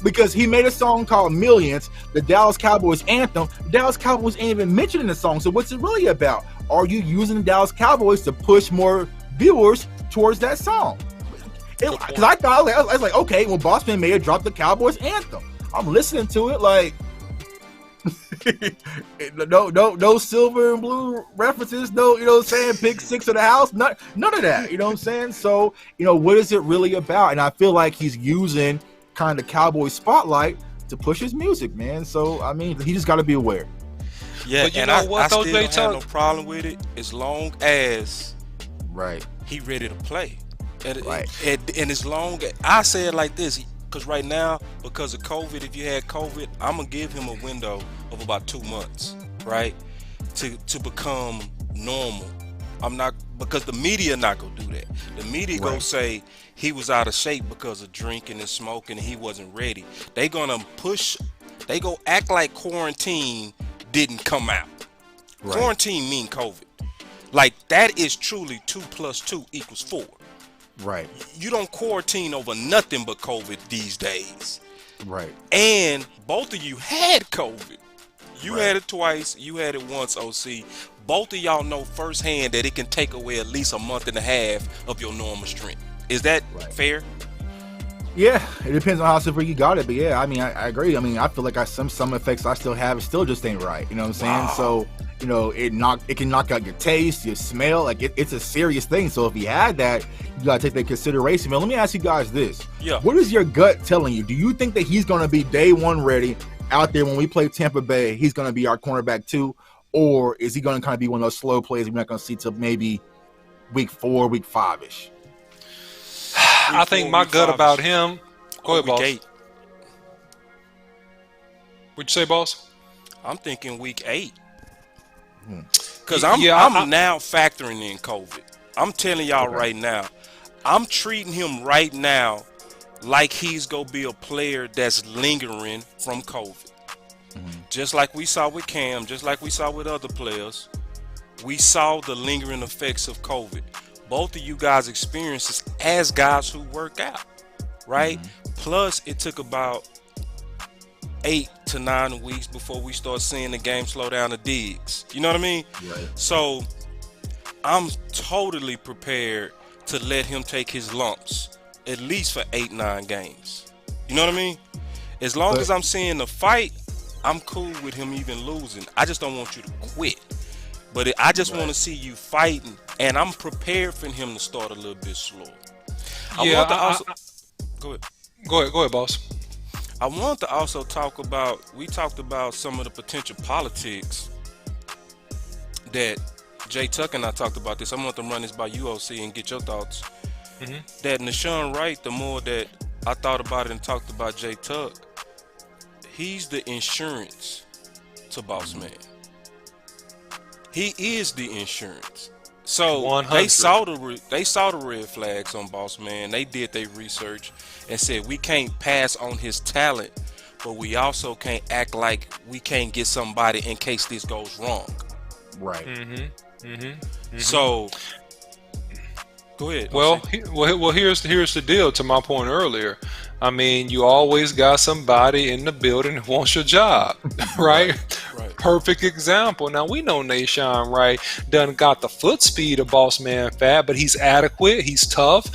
Because he made a song called Millions, the Dallas Cowboys anthem. The Dallas Cowboys ain't even mentioned in the song. So what's it really about? Are you using the Dallas Cowboys to push more viewers towards that song? Because I thought, I was like, okay, well, Bossman may have dropped the Cowboys anthem. I'm listening to it like, no silver and blue references, no, you know what I'm saying, pick six of the house, none of that, you know what I'm saying? So, what is it really about? And I feel like he's using kind of Cowboy spotlight to push his music, man. So I mean, he just got to be aware. Yeah, but and I still don't have no problem with it as long as he ready to play. And as long as I say it like this, because right now, because of COVID, if you had COVID, I'm gonna give him a window of about 2 months, right? To become normal. I'm not, because the media not gonna do that. The media gonna say he was out of shape because of drinking and smoking and he wasn't ready. They gonna they go act like quarantine didn't come out. Right. Quarantine mean COVID. Like, that is truly 2 + 2 = 4. Right. You don't quarantine over nothing but COVID these days. Right. And both of you had COVID. You had it twice. You had it once, OC. Both of y'all know firsthand that it can take away at least a month and a half of your normal strength. Is that fair? Yeah, it depends on how severe you got it, but yeah, I mean, I agree. I mean, I feel like some effects I still have, it still just ain't right. You know what I'm saying? Wow. So, you know, it can knock out your taste, your smell. Like, it's a serious thing. So if you had that, you gotta take that into consideration. Man, let me ask you guys this: what is your gut telling you? Do you think that he's gonna be day one ready out there when we play Tampa Bay? He's gonna be our cornerback too, or is he gonna kind of be one of those slow plays we're not gonna see till maybe week 4, week 5-ish? I think my gut about him. Go ahead, boss. 8. What'd you say, boss? I'm thinking week 8. Because I'm now factoring in COVID. I'm telling y'all right now, I'm treating him right now like he's going to be a player that's lingering from COVID. Just like we saw with Cam, just like we saw with other players, we saw the lingering effects of COVID. Both of you guys experienced this as guys who work out, right? Plus, it took about 8 to 9 weeks before we start seeing the game slow down to digs. You know what I mean? Right. So I'm totally prepared to let him take his lumps at least for 8-9 games. You know what I mean? As long as I'm seeing the fight, I'm cool with him even losing. I just don't want you to quit. But I just want to see you fighting, and I'm prepared for him to start a little bit slow. Go ahead, boss. I want to also talk about, we talked about some of the potential politics that Jay Tuck and I talked about this. I want to run this by you, OC, and get your thoughts. That Nashawn Wright, the more that I thought about it and talked about Jay Tuck, he's the insurance to Bossman. He is the insurance. So 100. they saw the red flags on Bossman. They did their research and said we can't pass on his talent, but we also can't act like we can't get somebody in case this goes wrong. Right. So go ahead. Well, here's the deal. To my point earlier, I mean, you always got somebody in the building who wants your job, right? Perfect example. Now, we know Nashawn Wright done got the foot speed of Bossman Fat, but he's adequate. He's tough.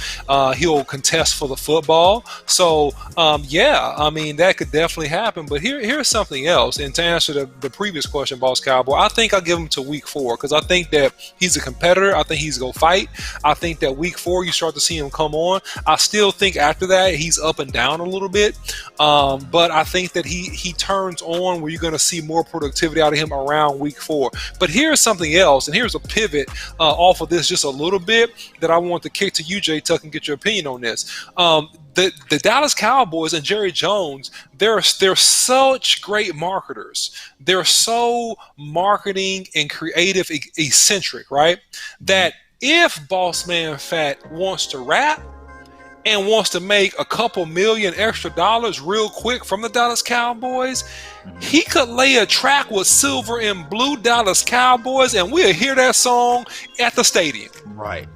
He'll contest for the football. So, I mean, that could definitely happen. But here's something else. And to answer the previous question, Boss Cowboy, I think I'll give him to week 4 because I think that he's a competitor. I think he's going to fight. I think that week 4, you start to see him come on. I still think after that, he's up and down a little bit. But I think that he turns on where you're going to see more productivity out of him around week 4. But here's something else, and here's a pivot off of this just a little bit that I want to kick to you, Jay Tuck, and get your opinion on this. The Dallas Cowboys and Jerry Jones, they're such great marketers. They're so marketing and creative eccentric, right? That if Bossman Fat wants to rap and wants to make a couple million extra dollars real quick from the Dallas Cowboys, he could lay a track with Silver and Blue Dallas Cowboys, and we'll hear that song at the stadium. Right.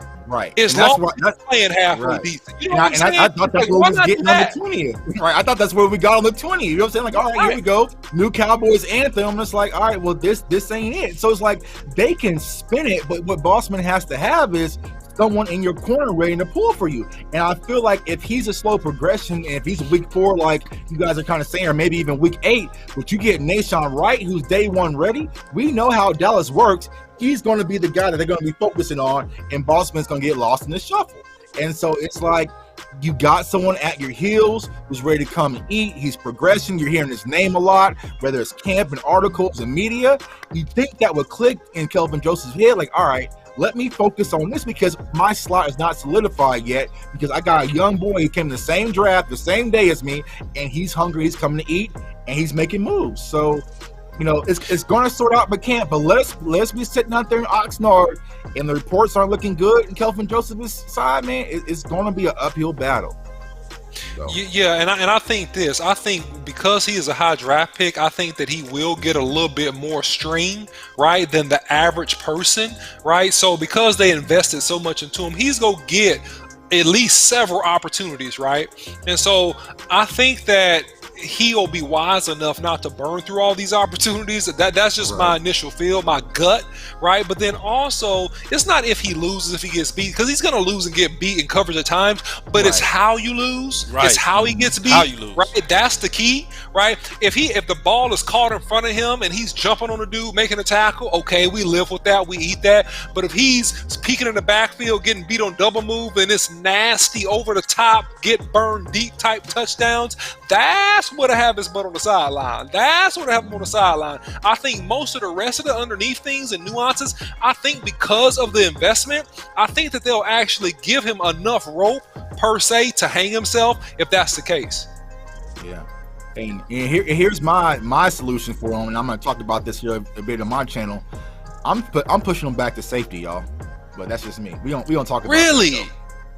As long as he's playing halfway decent. You know what I'm saying? I thought that's what we was getting on the 20th. Right. I thought that's where we got on the 20th. You know what I'm saying? Like, all right, here we go. New Cowboys anthem. It's like, all right, well, this ain't it. So it's like they can spin it, but what Bossman has to have is someone in your corner ready to pull for you. And I feel like if he's a slow progression, and if he's week 4, like you guys are kind of saying, or maybe even week 8, but you get Nashawn Wright, who's day 1 ready, we know how Dallas works. He's going to be the guy that they're going to be focusing on, and Bossman's going to get lost in the shuffle. And so it's like you got someone at your heels who's ready to come and eat. He's progressing. You're hearing his name a lot, whether it's camp and articles and media. You think that would click in Kelvin Joseph's head, like, all right, let me focus on this because my slot is not solidified yet, because I got a young boy who came in the same draft the same day as me, and he's hungry, he's coming to eat, and he's making moves. So You know, it's going to sort out McCann, but let's be sitting out there in Oxnard, and the reports aren't looking good. And Kelvin Joseph's side, man, it's going to be an uphill battle. So. Yeah, and I think this. I think because he is a high draft pick, I think that he will get a little bit more stream, right, than the average person, right? So because they invested so much into him, he's going to get at least several opportunities, right? And so I think that he'll be wise enough not to burn through all these opportunities. That's just my initial feel, my gut, right? But then also, it's not if he loses, if he gets beat, because he's going to lose and get beat in coverage at times, but it's how you lose. It's how he gets beat. How you lose. Right? That's the key, right? If the ball is caught in front of him and he's jumping on a dude, making a tackle, okay, we live with that, we eat that. But if he's peeking in the backfield, getting beat on double move, and it's nasty, over the top, get burned deep type touchdowns, that's what have his butt on the sideline. That's what have him on the sideline. I think most of the rest of the underneath things and nuances, I think because of the investment, I think that they'll actually give him enough rope per se to hang himself if that's the case. Yeah. And here's my solution for him, and I'm going to talk about this here a bit on my channel. I'm pushing him back to safety, y'all. But that's just me. We don't talk about really.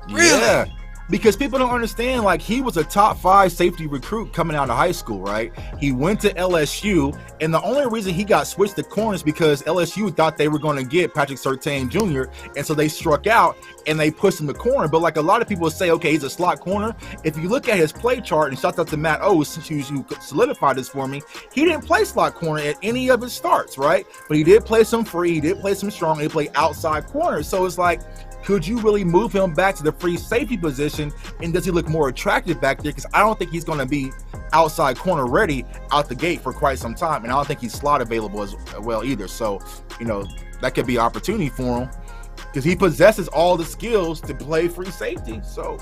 Yeah. Because people don't understand, like, he was a top 5 safety recruit coming out of high school, right? He went to LSU, and the only reason he got switched to corner is because LSU thought they were going to get Patrick Surtain Jr., and so they struck out, and they pushed him to corner. But like a lot of people say, okay, he's a slot corner. If you look at his play chart, and shout out to Matt O's, who solidified this for me, he didn't play slot corner at any of his starts, right? But he did play some free, he did play some strong, and he played outside corner. So it's like, could you really move him back to the free safety position, and does he look more attractive back there? Because I don't think he's going to be outside corner ready out the gate for quite some time, and I don't think he's slot available as well either. So, you know, that could be an opportunity for him because he possesses all the skills to play free safety. So,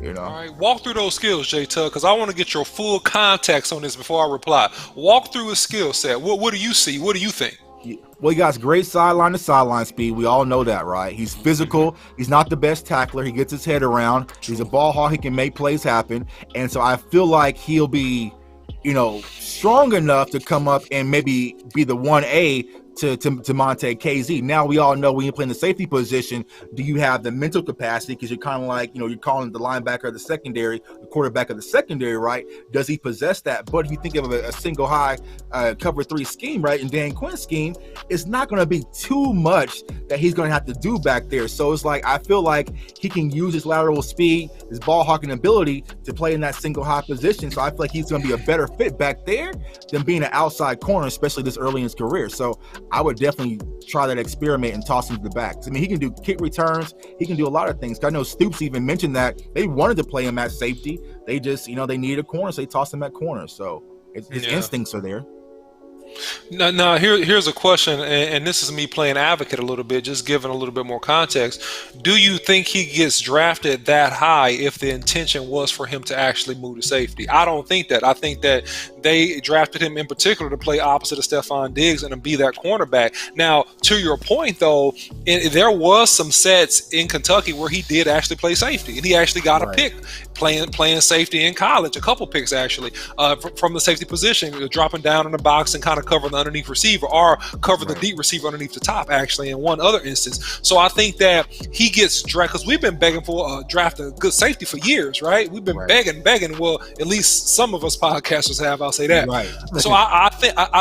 you know. All right, walk through those skills, J Tug, because I want to get your full context on this before I reply. Walk through his skill set. What do you see? What do you think? Well, he got great sideline to sideline speed. We all know that, right? He's physical. He's not the best tackler. He gets his head around. He's a ball hawk. He can make plays happen. And so I feel like he'll be, you know, strong enough to come up and maybe be the 1A to Monte KZ. Now we all know when you play in the safety position, do you have the mental capacity? Because you're kind of like, you know, you're calling the linebacker of the secondary, the quarterback of the secondary, right? Does he possess that? But if you think of a single high cover 3 scheme, right, and Dan Quinn's scheme, it's not going to be too much that he's going to have to do back there. So it's like, I feel like he can use his lateral speed, his ball hawking ability to play in that single high position. So I feel like he's going to be a better fit back there than being an outside corner, especially this early in his career. So I would definitely try that experiment and toss him to the back. I mean, he can do kick returns. He can do a lot of things. I know Stoops even mentioned that they wanted to play him at safety. They just, you know, they needed a corner, so they tossed him at corner. So his instincts are there. Now here's a question, and this is me playing advocate a little bit, just giving a little bit more context. Do you think he gets drafted that high if the intention was for him to actually move to safety? I don't think that. I think that they drafted him in particular to play opposite of Stephon Diggs and to be that cornerback. Now, to your point, though, there was some sets in Kentucky where he did actually play safety, and he actually got a pick playing safety in college, a couple picks actually, from the safety position, dropping down in the box and kind of cover the underneath receiver or cover the deep receiver underneath the top, actually, in one other instance. So I think that he gets drafted because we've been begging for drafting a good safety for years, right? We've been begging. Well, at least some of us podcasters have, I'll say that. Right. So I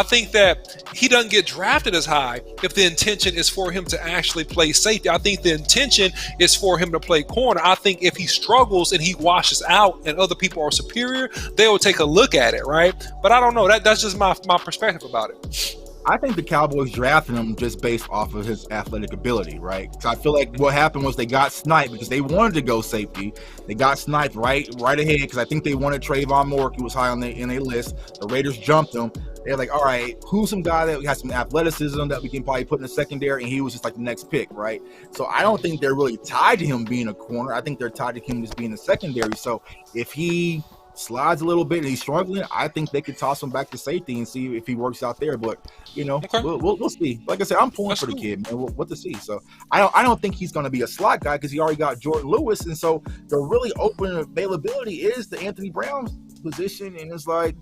think that he doesn't get drafted as high if the intention is for him to actually play safety. I think the intention is for him to play corner. I think if he struggles and he washes out and other people are superior, they will take a look at it, right? But I don't know. That's just my perspective about it. I think the Cowboys drafted him just based off of his athletic ability, right? So I feel like what happened was they got sniped because they wanted to go safety. They got sniped right ahead because I think they wanted Trayvon Moore. He was high on in their list. The Raiders jumped him. They're like, all right, who's some guy that has some athleticism that we can probably put in the secondary? And he was just like the next pick, right? So I don't think they're really tied to him being a corner. I think they're tied to him just being the secondary. So if he slides a little bit and he's struggling, I think they could toss him back to safety and see if he works out there. But you know, we'll see. Like I said, I'm pulling for the kid, man. What to see. So I don't think he's going to be a slot guy because he already got Jordan Lewis, and so the really open availability is the Anthony Brown position. And it's like,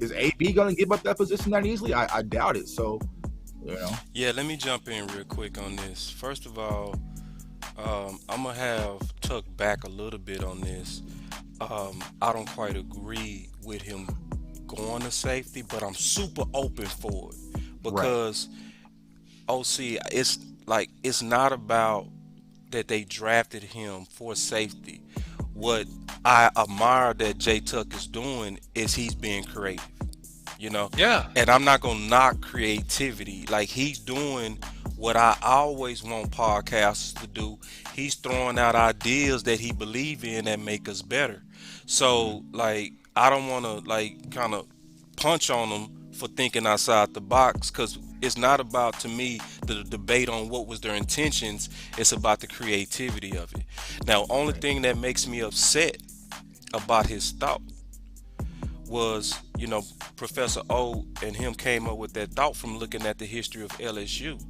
Is AB going to give up that position that easily? I doubt it. So, you know. Yeah, let me jump in real quick on this. First of all, I'm gonna have Tuck back a little bit on this. I don't quite agree with him going to safety, but I'm super open for it because OC, it's not about that they drafted him for safety. What I admire that Jay Tuck is doing is he's being creative. You know? Yeah. And I'm not gonna knock creativity. Like, he's doing what I always want podcasters to do. He's throwing out ideas that he believe in that make us better. So, like, I don't want to, like, kind of punch on him for thinking outside the box, because it's not about, to me, the debate on what was their intentions. It's about the creativity of it. Now, only thing that makes me upset about his thought was, you know, Professor O and him came up with that thought from looking at the history of LSU.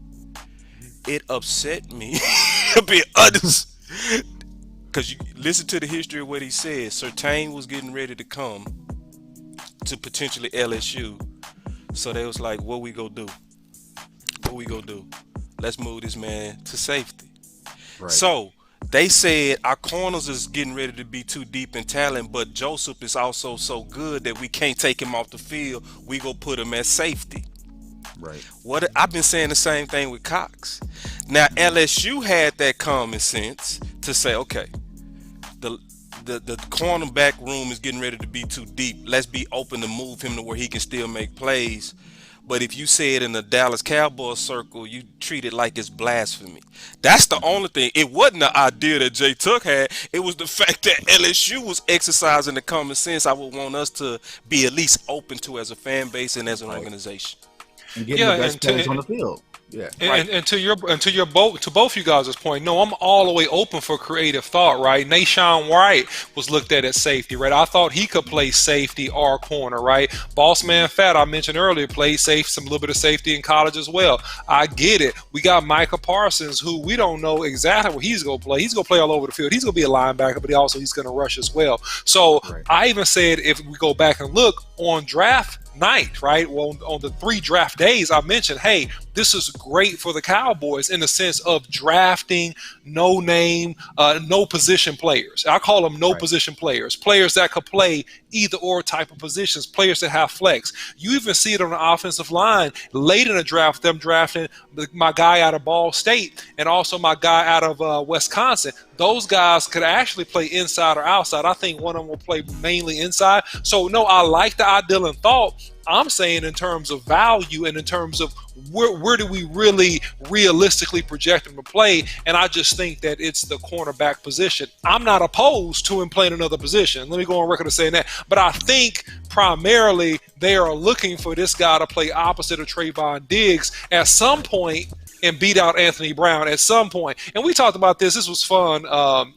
It upset me a bit honest, because you listen to the history of what he said. Surtain was getting ready to come to potentially LSU, so they was like, what we gonna do? What we gonna do? Let's move this man to safety. Right. So they said our corners is getting ready to be too deep in talent, but Joseph is also so good that we can't take him off the field. We go put him at safety. Right. What I've been saying the same thing with Cox. Now LSU had that common sense to say, okay, the cornerback room is getting ready to be too deep. Let's be open to move him to where he can still make plays. But if you say it in the Dallas Cowboys circle, you treat it like it's blasphemy. That's the only thing. It wasn't the idea that Jay Tuck had. It was the fact that LSU was exercising the common sense I would want us to be at least open to as a fan base and as an organization. And getting the best players on the field. Yeah. And to both you guys' point, no, I'm all the way open for creative thought, right? Nashawn Wright was looked at safety, right? I thought he could play safety or corner, right? Bossman Fat, I mentioned earlier, played a little bit of safety in college as well. I get it. We got Micah Parsons, who we don't know exactly what he's going to play. He's going to play all over the field. He's going to be a linebacker, but he's going to rush as well. So I even said, if we go back and look on draft night, right? Well, on the 3 draft days, I mentioned, hey, this is great for the Cowboys in the sense of drafting no name, no position players. I call them position players that could play either or type of positions, players that have flex. You even see it on the offensive line late in the draft, them drafting my guy out of Ball State and also my guy out of Wisconsin. Those guys could actually play inside or outside. I think one of them will play mainly inside. So, no, I like the ideal and thought. I'm saying in terms of value and in terms of where do we really realistically project him to play, and I just think that it's the cornerback position. I'm not opposed to him playing another position. Let me go on record of saying that. But I think primarily they are looking for this guy to play opposite of Trayvon Diggs at some point and beat out Anthony Brown at some point. And we talked about this. This was fun,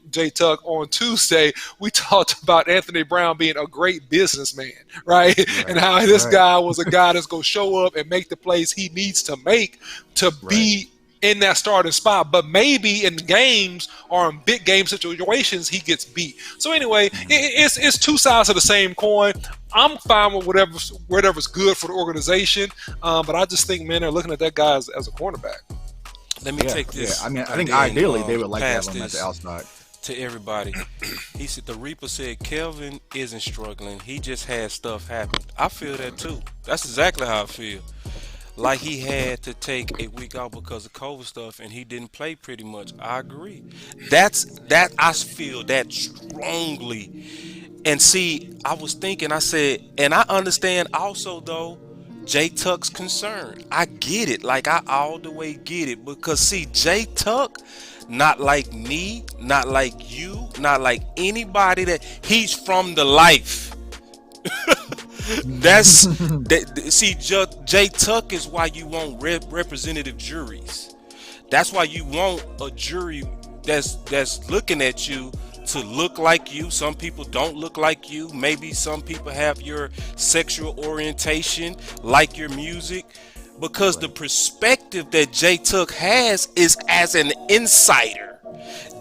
Jay Tuck, on Tuesday. We talked about Anthony Brown being a great businessman, right? And how this guy was a guy that's going to show up and make the plays he needs to make to be in that starting spot. But maybe in games or in big game situations, he gets beat. So anyway, it's two sides of the same coin. I'm fine with whatever's good for the organization. But I just think, man, they're looking at that guy as a cornerback. Let me take this. I mean, I think ideally they would like to have him at the outside. To everybody, he said the Reaper said Kelvin isn't struggling. He just had stuff happen. I feel that too. That's exactly how I feel. Like he had to take a week out because of COVID stuff, and he didn't play pretty much. I agree. That I feel that strongly. And see, I was thinking. I said, and I understand also though Jay Tuck's concern. I get it. Like I all the way get it, because see, Jay Tuck, not like me, not like you, not like anybody, that he's from the life. That's that. See, Jay Tuck is why you want representative juries. That's why you want a jury that's looking at you to look like you. Some people don't look like you. Maybe some people have your sexual orientation, like your music. Because the perspective that Jay Tuck has is as an insider.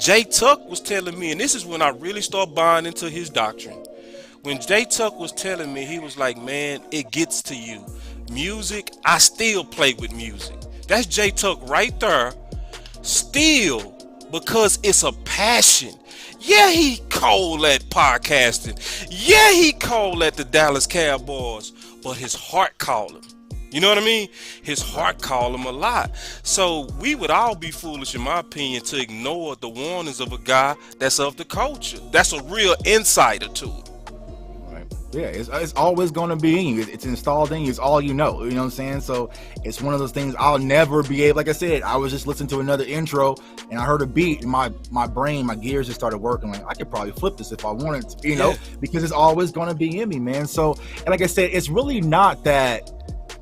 Jay Tuck was telling me, and this is when I really start buying into his doctrine. when Jay Tuck was telling me, he was like, man, it gets to you. Music, I still play with music. That's Jay Tuck right there. Still, because it's a passion. Yeah, he cold at podcasting. Yeah, he cold at the Dallas Cowboys. But his heart call him. You know what I mean? His heart call him a lot. So we would all be foolish, in my opinion, to ignore the warnings of a guy that's of the culture. That's a real insider to it. Yeah, it's always going to be in you. It's installed in you. It's all you know. You know what I'm saying? So it's one of those things I'll never be able. Like I said, I was just listening to another intro and I heard a beat and my brain, my gears just started working. Like I could probably flip this if I wanted to, you know, because it's always going to be in me, man. So, and like I said, it's really not that,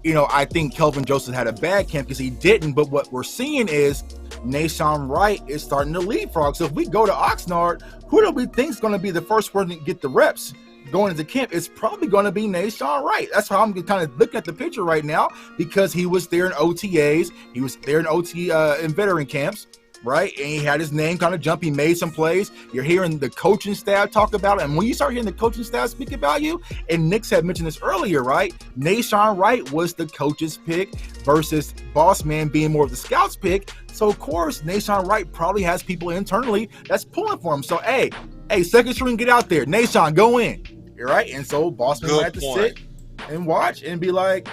you know, I think Kelvin Joseph had a bad camp because he didn't. But what we're seeing is Nahshon Wright is starting to leapfrog. So if we go to Oxnard, who do we think is going to be the first one to get the reps going into camp? It's probably going to be Nahshon Wright. That's how I'm kind of looking at the picture right now, because he was there in OTAs, he was there in in veteran camps, right? And he had his name kind of jump. He made some plays. You're hearing the coaching staff talk about it, and when you start hearing the coaching staff speak about you, and Nick's had mentioned this earlier, right? Nahshon Wright was the coach's pick versus Bossman being more of the scout's pick. So of course, Nahshon Wright probably has people internally that's pulling for him. So hey, second string, get out there. Nahshon, go in. Right, and so Bossman had to sit and watch and be like,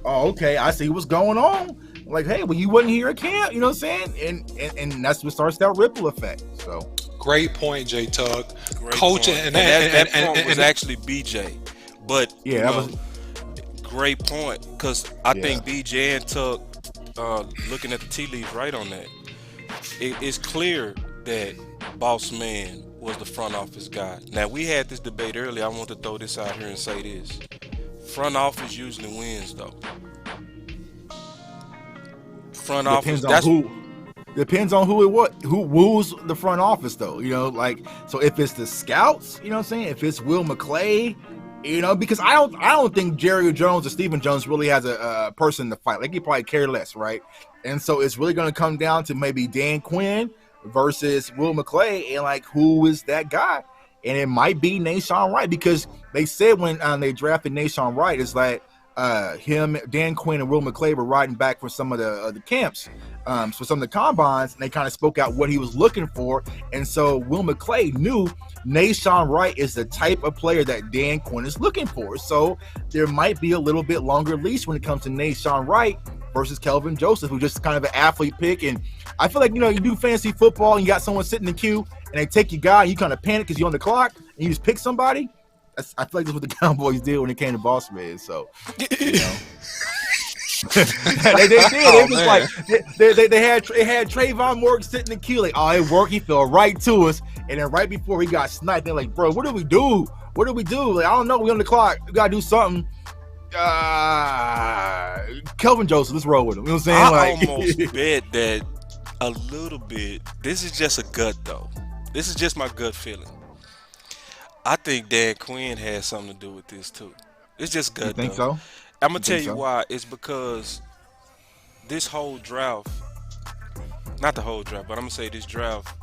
"Oh, okay, I see what's going on." Like, hey, well, you wasn't here at camp, you know what I'm saying? And that's what starts that ripple effect. So, great point, Jay Tuck. Coach, and that point was actually BJ, but yeah, that was great point, because I think BJ and Tuck, looking at the tea leaves right on that, it's clear that Bossman was the front office guy. Now, we had this debate earlier. I want to throw this out here and say this. Front office usually wins, though. Front office, depends on who woos the front office, though. You know, like, so if it's the scouts, you know what I'm saying? If it's Will McClay, you know, because I don't think Jerry Jones or Stephen Jones really has a person to fight. Like, he probably care less, right? And so it's really going to come down to maybe Dan Quinn versus Will McClay, and like, who is that guy? And it might be Nahshon Wright, because they said when they drafted Nahshon Wright, it's like him, Dan Quinn, and Will McClay were riding back for some of the camps, for some of the combines, and they kind of spoke out what he was looking for. And so Will McClay knew Nahshon Wright is the type of player that Dan Quinn is looking for. So there might be a little bit longer leash when it comes to Nahshon Wright versus Kelvin Joseph, who's just kind of an athlete pick. And I feel like, you know, you do fantasy football and you got someone sitting in the queue and they take your guy and you kind of panic because you're on the clock and you just pick somebody. I feel like that's what the Cowboys did when it came to Bossman. So, you know. they did. It was like they had Trayvon Morgan sitting in the queue, like, oh, it worked. He fell right to us. And then right before he got sniped, they're like, bro, what do we do? What do we do? Like, I don't know. We on the clock. We got to do something. Kelvin Joseph, let's roll with him. You know what I'm saying? I almost bet that a little bit. This is just a gut, though. This is just my gut feeling. I think Dan Quinn has something to do with this too. It's just gut. You think though. so? I'm gonna tell you why. It's because this whole draft, not the whole draft, but I'm gonna say this draft.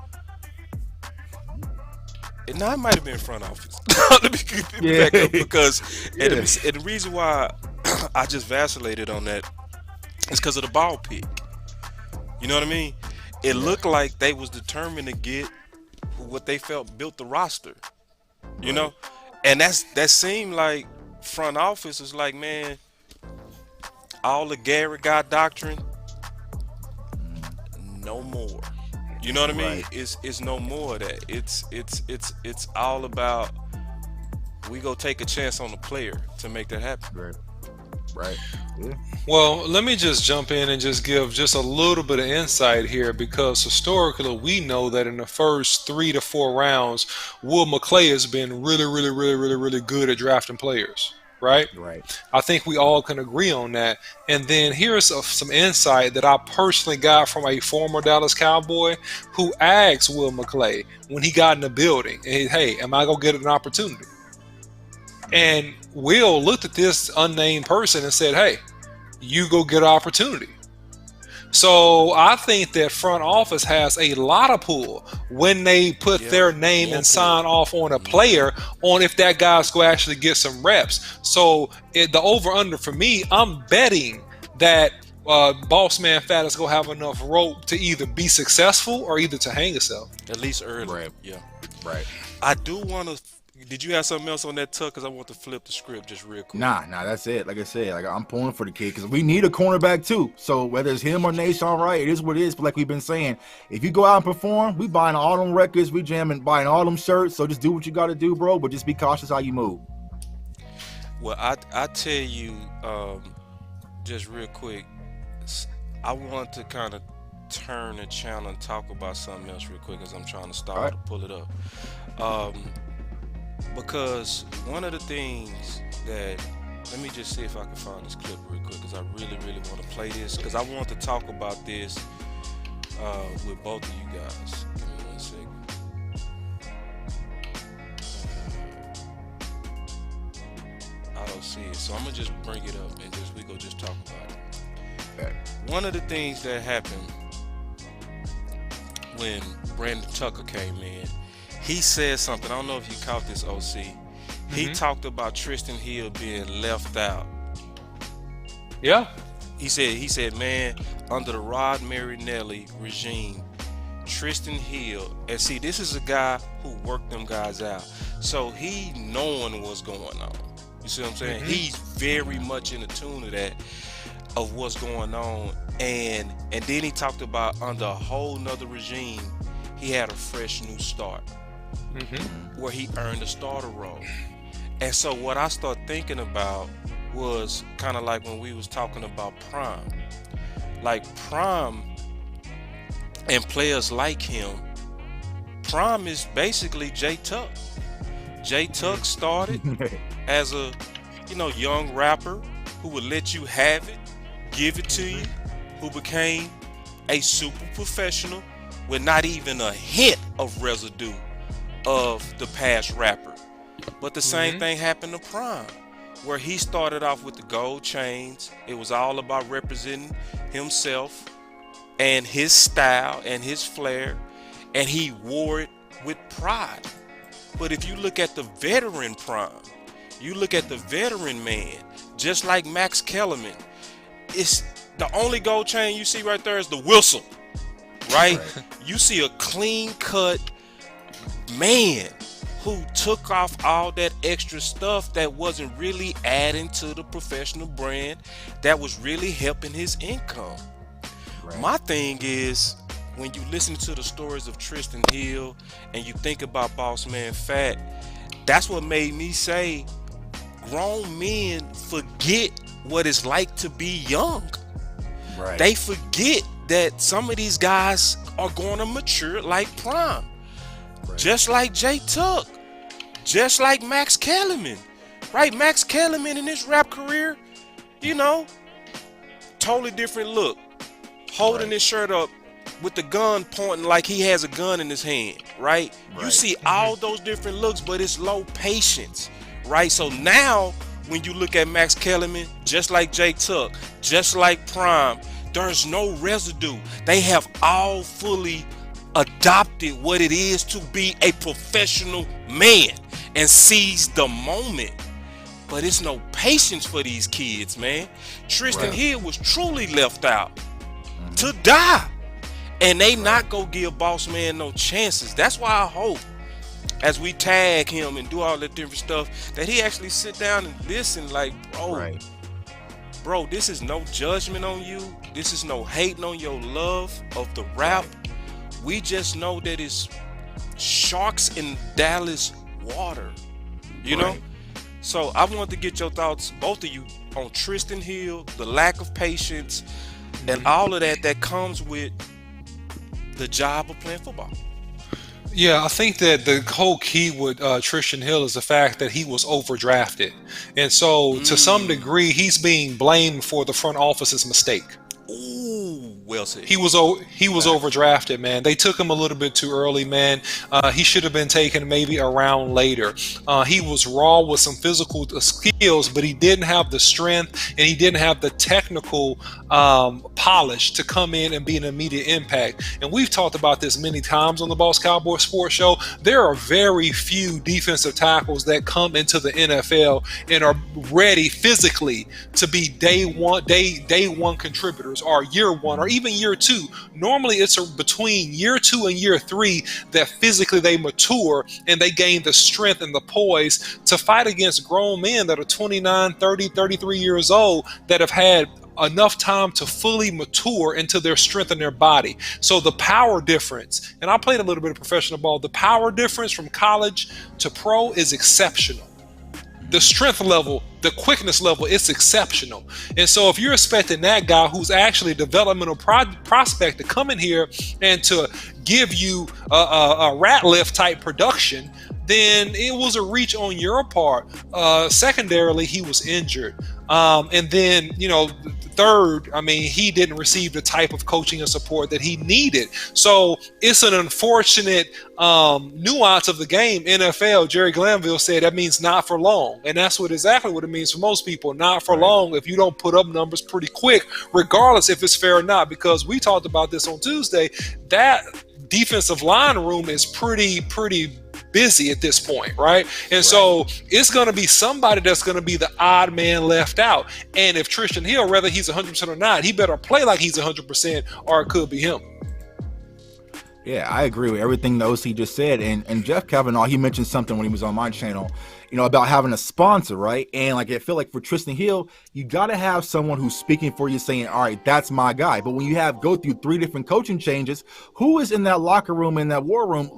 It might have been front office. Let me back up, because and the reason why I just vacillated on that is because of the ball pick. You know what I mean? It looked like they was determined to get what they felt built the roster. You know? And that seemed like front office was like, man, all the Garrett got doctrine, no more. You know what I mean? It's no more of that. It's all about, we go take a chance on the player to make that happen. Right. Yeah. Well, let me just jump in and just give just a little bit of insight here, because historically we know that in the first 3 to 4 rounds, Will McClay has been really good at drafting players. Right? I think we all can agree on that. And then here's some insight that I personally got from a former Dallas Cowboy who asked Will McClay when he got in the building, hey, am I going to get an opportunity? And Will looked at this unnamed person and said, hey, you go get an opportunity. So I think that front office has a lot of pull when they put their name and sign off on a player on if that guy's going to actually get some reps. So the over-under for me, I'm betting that Bossman Fat is going to have enough rope to either be successful or either to hang himself. At least early. Right. Yeah. Right. I do want to. Did you have something else on that, Tuck? Because I want to flip the script just real quick. Nah, that's it. Like I said, like I'm pulling for the kid because we need a cornerback too. So whether it's him or Nashawn Wright, it is what it is. But like we've been saying, if you go out and perform, we buying all them records, we jamming, buying all them shirts. So just do what you got to do, bro. But just be cautious how you move. Well, I tell you, just real quick, I want to kind of turn the channel and talk about something else real quick as I'm trying to start to pull it up. Because one of the things that, let me just see if I can find this clip real quick because I really, really want to play this because I want to talk about this with both of you guys. Give me 1 second. I don't see it, so I'm gonna just bring it up and we go just talk about it. Okay. One of the things that happened when Brandon Tucker came in, he said something. I don't know if you caught this, OC. He talked about Tristan Hill being left out. Yeah. He said, man, under the Rod Marinelli regime, Tristan Hill, and see, this is a guy who worked them guys out. So he knowing what's going on. You see what I'm saying? He's very much in the tune of that, of what's going on. And then he talked about under a whole nother regime, he had a fresh new start. Where he earned a starter role. And so what I started thinking about was kind of like when we was talking about Prime. Like Prime and players like him, Prime is basically Jay Tuck. Jay Tuck started as a young rapper who would let you have it, give it to you, who became a super professional with not even a hint of residue of the past rapper. But the same thing happened to Prime, where he started off with the gold chains. It was all about representing himself and his style and his flair, and he wore it with pride. But if you look at the veteran Prime, you look at the veteran man, just like Max Kellerman, it's the only gold chain you see right there is the whistle, right? You see a clean cut man who took off all that extra stuff that wasn't really adding to the professional brand, that was really helping his income. My thing is, when you listen to the stories of Tristan Hill and you think about Bossman Fat, that's what made me say grown men forget what it's like to be young. They forget that some of these guys are going to mature like Prime. Just like Jay Tuck, just like Max Kellerman, right? Max Kellerman in his rap career, totally different look, holding his shirt up with the gun pointing like he has a gun in his hand, right? You see all those different looks, but it's low patience, right? So now when you look at Max Kellerman, just like Jay Tuck, just like Prime, there's no residue. They have all fully adopted what it is to be a professional man and seize the moment. But it's no patience for these kids, man. Tristan Hill was truly left out to die, and they not go give Bossman no chances. That's why I hope, as we tag him and do all that different stuff, that he actually sit down and listen. Like, bro, this is no judgment on you. This is no hating on your love of the rap. We just know that it's sharks in Dallas water, you know? So I want to get your thoughts, both of you, on Tristan Hill, the lack of patience, and all of that comes with the job of playing football. Yeah, I think that the whole key with Tristan Hill is the fact that he was overdrafted. And so to some degree, he's being blamed for the front office's mistake. Ooh, well said. He was overdrafted, man. They took him a little bit too early, man. He should have been taken maybe a round later. He was raw with some physical skills, but he didn't have the strength and he didn't have the technical polish to come in and be an immediate impact. And we've talked about this many times on the Boss Cowboy Sports Show. There are very few defensive tackles that come into the NFL and are ready physically to be day one contributors, or year one, or even year two. Normally it's between year 2 and year 3 that physically they mature and they gain the strength and the poise to fight against grown men that are 29, 30, 33 years old that have had enough time to fully mature into their strength in their body. So the power difference, and I played a little bit of professional ball, the power difference from college to pro is exceptional. The strength level, the quickness level, it's exceptional. And so if you're expecting that guy who's actually a developmental prospect to come in here and to give you a rat lift type production, then it was a reach on your part. Secondarily, he was injured. And then, third, he didn't receive the type of coaching and support that he needed. So it's an unfortunate nuance of the game. NFL, Jerry Glanville said that means not for long. And that's exactly what it means for most people. Not for long if you don't put up numbers pretty quick, regardless if it's fair or not. Because we talked about this on Tuesday, that defensive line room is pretty busy at this point, right? And so it's going to be somebody that's going to be the odd man left out. And if Tristan Hill, whether he's 100% or not, he better play like he's 100%, or it could be him. Yeah, I agree with everything the OC just said. And Jeff Kavanaugh, he mentioned something when he was on my channel, about having a sponsor, right? And I feel like for Tristan Hill, you got to have someone who's speaking for you, saying, all right, that's my guy. But when you go through 3 different coaching changes, who is in that locker room, in that war room,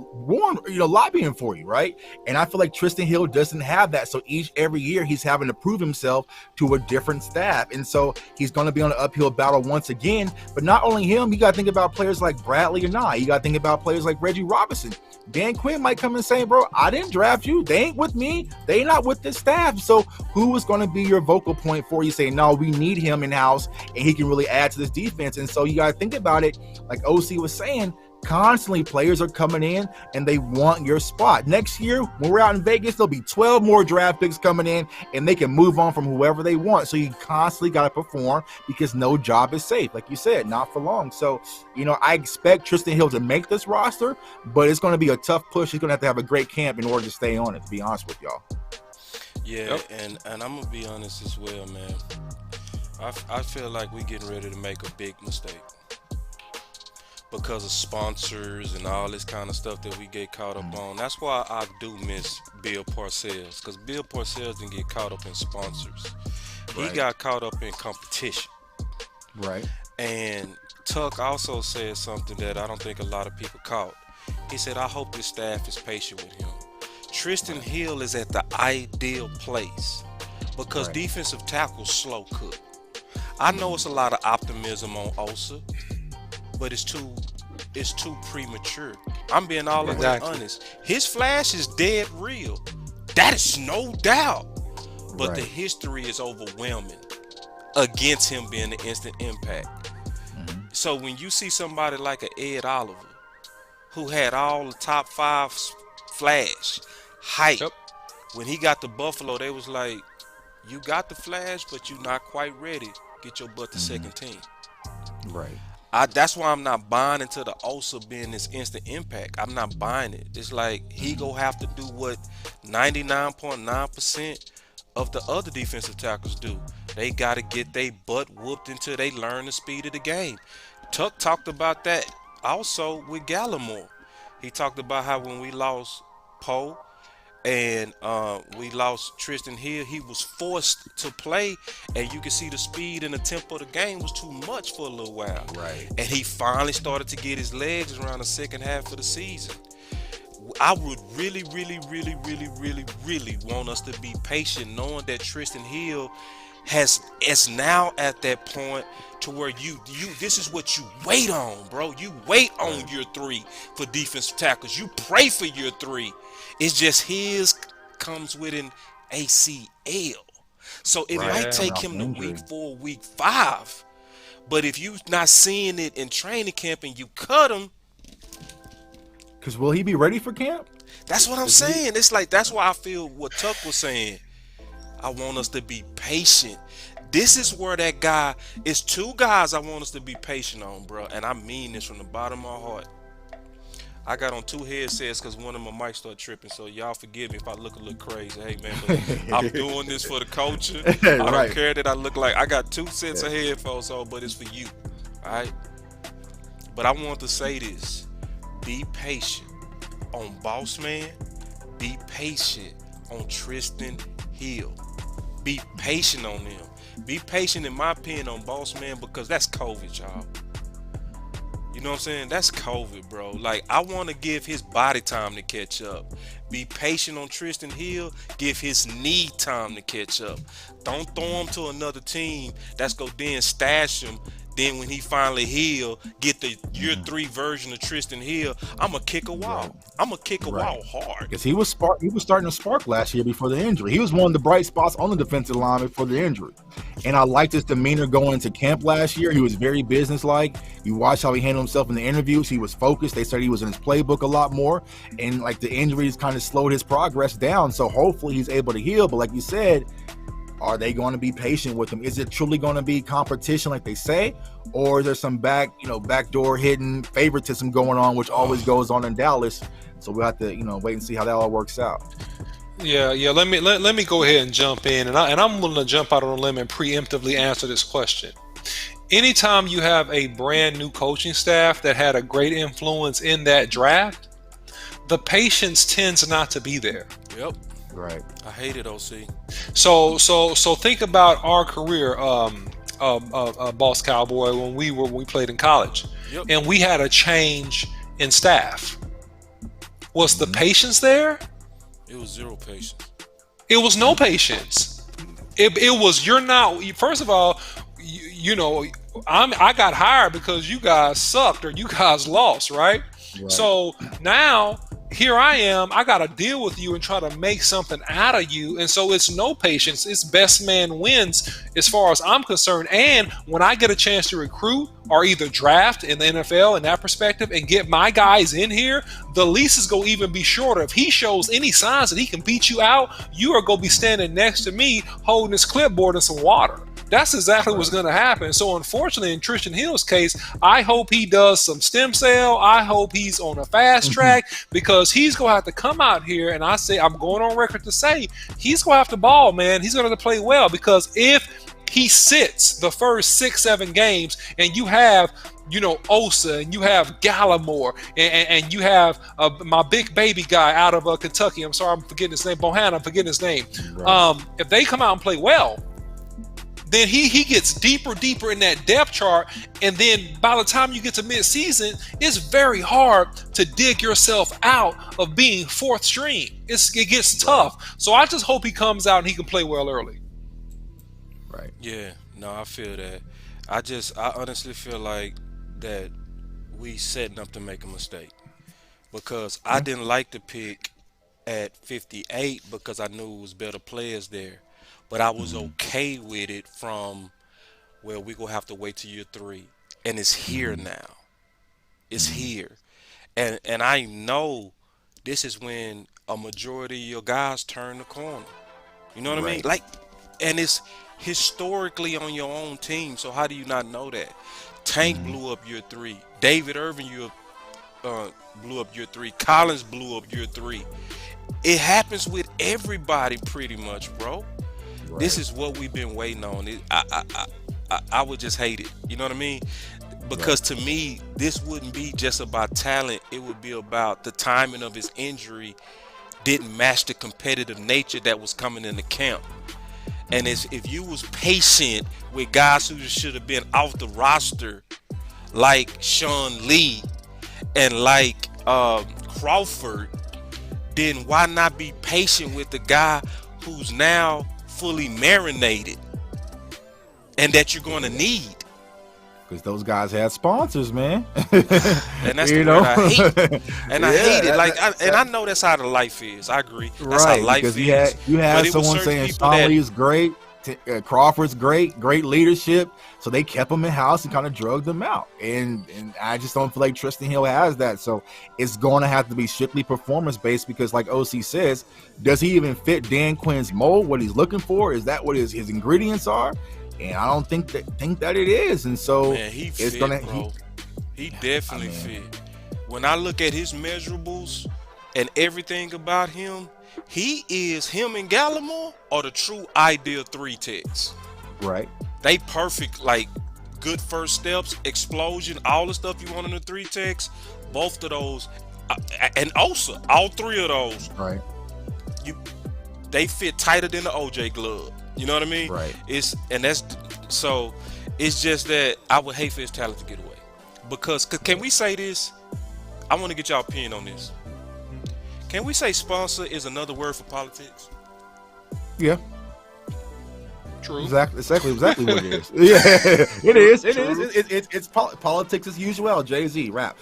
lobbying for you, right? And I feel like Tristan Hill doesn't have that. So every year he's having to prove himself to a different staff. And so he's going to be on an uphill battle once again. But not only him, you got to think about players like Bradley or not. You got to think about players like Reggie Robinson. Dan Quinn might come and say, bro, I didn't draft you. They ain't with me. They not with this staff. So who is going to be your vocal point for you saying, no, we need him in-house and he can really add to this defense? And so you got to think about it, like OC was saying, constantly players are coming in and they want your spot. Next year, when we're out in Vegas, there'll be 12 more draft picks coming in and they can move on from whoever they want. So you constantly got to perform because no job is safe. Like you said, not for long. So, I expect Tristan Hill to make this roster, but it's going to be a tough push. He's going to have a great camp in order to stay on it, to be honest with y'all. Yeah, and I'm going to be honest as well, man. I feel like we're getting ready to make a big mistake because of sponsors and all this kind of stuff that we get caught up on. That's why I do miss Bill Parcells, because Bill Parcells didn't get caught up in sponsors. He got caught up in competition. Right. And Tuck also said something that I don't think a lot of people caught. He said, I hope this staff is patient with him. Tristan Hill is at the ideal place because defensive tackles slow cook. I know it's a lot of optimism on Osa, but it's too premature. I'm being all the way honest. His flash is dead real. That is no doubt. But the history is overwhelming against him being the instant impact. So when you see somebody like a Ed Oliver, who had all the top 5 flash, height, when he got to Buffalo, they was like, you got the flash, but you're not quite ready. Get your butt to second team. Right. That's why I'm not buying into the Osa being this instant impact. I'm not buying it. It's like he go have to do what 99.9% of the other defensive tackles do. They got to get their butt whooped until they learn the speed of the game. Tuck talked about that also with Gallimore. He talked about how when we lost Poe and we lost Tristan Hill, he was forced to play, and you can see the speed and the tempo of the game was too much for a little while. Right. And he finally started to get his legs around the second half of the season. I would really want us to be patient, knowing that Tristan Hill is now at that point to where you this is what you wait on, bro. You wait on your 3 for defensive tackles. You pray for your 3. It's just his comes with an ACL. So it might take him to week 4, week 5. But if you not seeing it in training camp and you cut him, Because will he be ready for camp? that's what I'm saying. It's like, that's why I feel what Tuck was saying. I want us to be patient. This is where that guy, it's two guys I want us to be patient on, bro. And I mean this from the bottom of my heart. I got on 2 headsets because one of my mics started tripping. So y'all forgive me if I look a little crazy. Hey, man, but I'm doing this for the culture. I don't Right. care that I look like, I got 2 sets of headphones on, but it's for you. All right? But I want to say this. Be patient on Bossman. Be patient on Tristan Hill. Be patient on them. Be patient, in my opinion, on Bossman, because that's COVID, y'all. You know what I'm saying? That's COVID, bro. Like, I want to give his body time to catch up. Be patient on Tristan Hill. Give his knee time to catch up. Don't throw him to another team that's go then stash him. Then when he finally heal, get the year 3 version of Tristan Hill. I'm going to kick a wall. I'm going to kick a wall hard. Because he was starting to spark last year before the injury. He was one of the bright spots on the defensive line before the injury. And I liked his demeanor going into camp last year. He was very businesslike. You watch how he handled himself in the interviews. He was focused. They said he was in his playbook a lot more. And like the injuries kind of slowed his progress down. So hopefully he's able to heal. But like you said, are they going to be patient with him? Is it truly going to be competition like they say? Or is there some backdoor hidden favoritism going on, which always goes on in Dallas? So we'll have to, wait and see how that all works out. Yeah. Let me go ahead and jump in, and I'm willing to jump out on a limb and preemptively answer this question. Anytime you have a brand new coaching staff that had a great influence in that draft, the patience tends not to be there. Yep. Right. I hate it, OC. So think about our career, Boss Cowboy, when we played in college, and we had a change in staff. Was the patience there? It was zero patience. It was no patience. It was, you're not. First of all, I got hired because you guys sucked or you guys lost, right? So now here I am. I got to deal with you and try to make something out of you. And so it's no patience. It's best man wins as far as I'm concerned. And when I get a chance to recruit or either draft in the NFL in that perspective and get my guys in here, the lease is going to even be shorter. If he shows any signs that he can beat you out, you are going to be standing next to me holding his clipboard and some water. That's exactly what's going to happen. So unfortunately, in Tristan Hill's case, I hope he does some stem cell. I hope he's on a fast track, because he's going to have to come out here. And I'm going on record to say he's going to have to ball, man. He's going to have to play well, because if he sits the first 6-7 games and you have Osa, and you have Gallimore, and you have my big baby guy out of Kentucky. I'm sorry, I'm forgetting his name. Bohan, I'm forgetting his name. Right. If they come out and play well, then he gets deeper in that depth chart. And then by the time you get to mid-season, it's very hard to dig yourself out of being 4th string. It gets tough. So I just hope he comes out and he can play well early. Right. Yeah, no, I feel that. I honestly feel like that we setting up to make a mistake, because I didn't like the pick at 58 because I knew it was better players there. But I was okay with it from, well, we're going to have to wait till year 3. And it's here now. It's here. And I know this is when a majority of your guys turn the corner. You know what I mean? Like, and it's historically on your own team. So how do you not know that? Tank blew up year 3. David Irvin blew up year 3. Collins blew up year 3. It happens with everybody pretty much, bro. Right. This is what we've been waiting on. I would just hate it. You know what I mean? Because to me, this wouldn't be just about talent. It would be about the timing of his injury didn't match the competitive nature that was coming into camp. And if you was patient with guys who should have been off the roster, like Sean Lee and like Crawford, then why not be patient with the guy who's now fully marinated and that you're going to need? Because those guys had sponsors, man. And that's the word I hate. And I hate it. I know that's how the life is. I agree. That's how life is. You had someone saying Sean Lee is great, Crawford's great leadership, so they kept him in house and kind of drugged him out. And I just don't feel like Tristan Hill has that. So it's going to have to be strictly performance based because, like OC says, does he even fit Dan Quinn's mold? What he's looking for, is that what his ingredients are? And I don't think that it is. And so man, he fit, bro. He definitely fit. When I look at his measurables and everything about him, him and Gallimore are the true ideal 3 techs. Right. They perfect, like good first steps, explosion, all the stuff you want in the 3 techs. Both of those, and Osa, all 3 of those. Right. They fit tighter than the OJ glove. You know what I mean? Right. It's just that I would hate for his talent to get away. Because can we say this? I want to get y'all opinion on this. Can we say sponsor is another word for politics? Yeah. True. Exactly what it is. Yeah, it is. It's politics as usual. Jay-Z rap.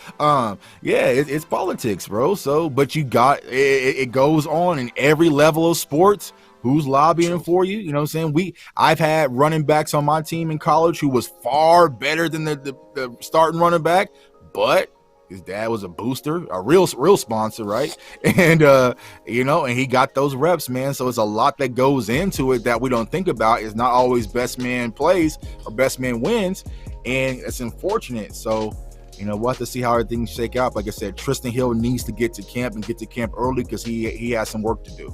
It's politics, bro. So, but you got it goes on in every level of sports. Who's lobbying for you? You know what I'm saying? I've had running backs on my team in college who was far better than the starting running back, but his dad was a booster, a real sponsor, right? And and he got those reps, man. So it's a lot that goes into it that we don't think about. It's not always best man plays or best man wins, and it's unfortunate. So we'll have to see how everything shake out. Like I said, Tristan Hill needs to get to camp early because he has some work to do.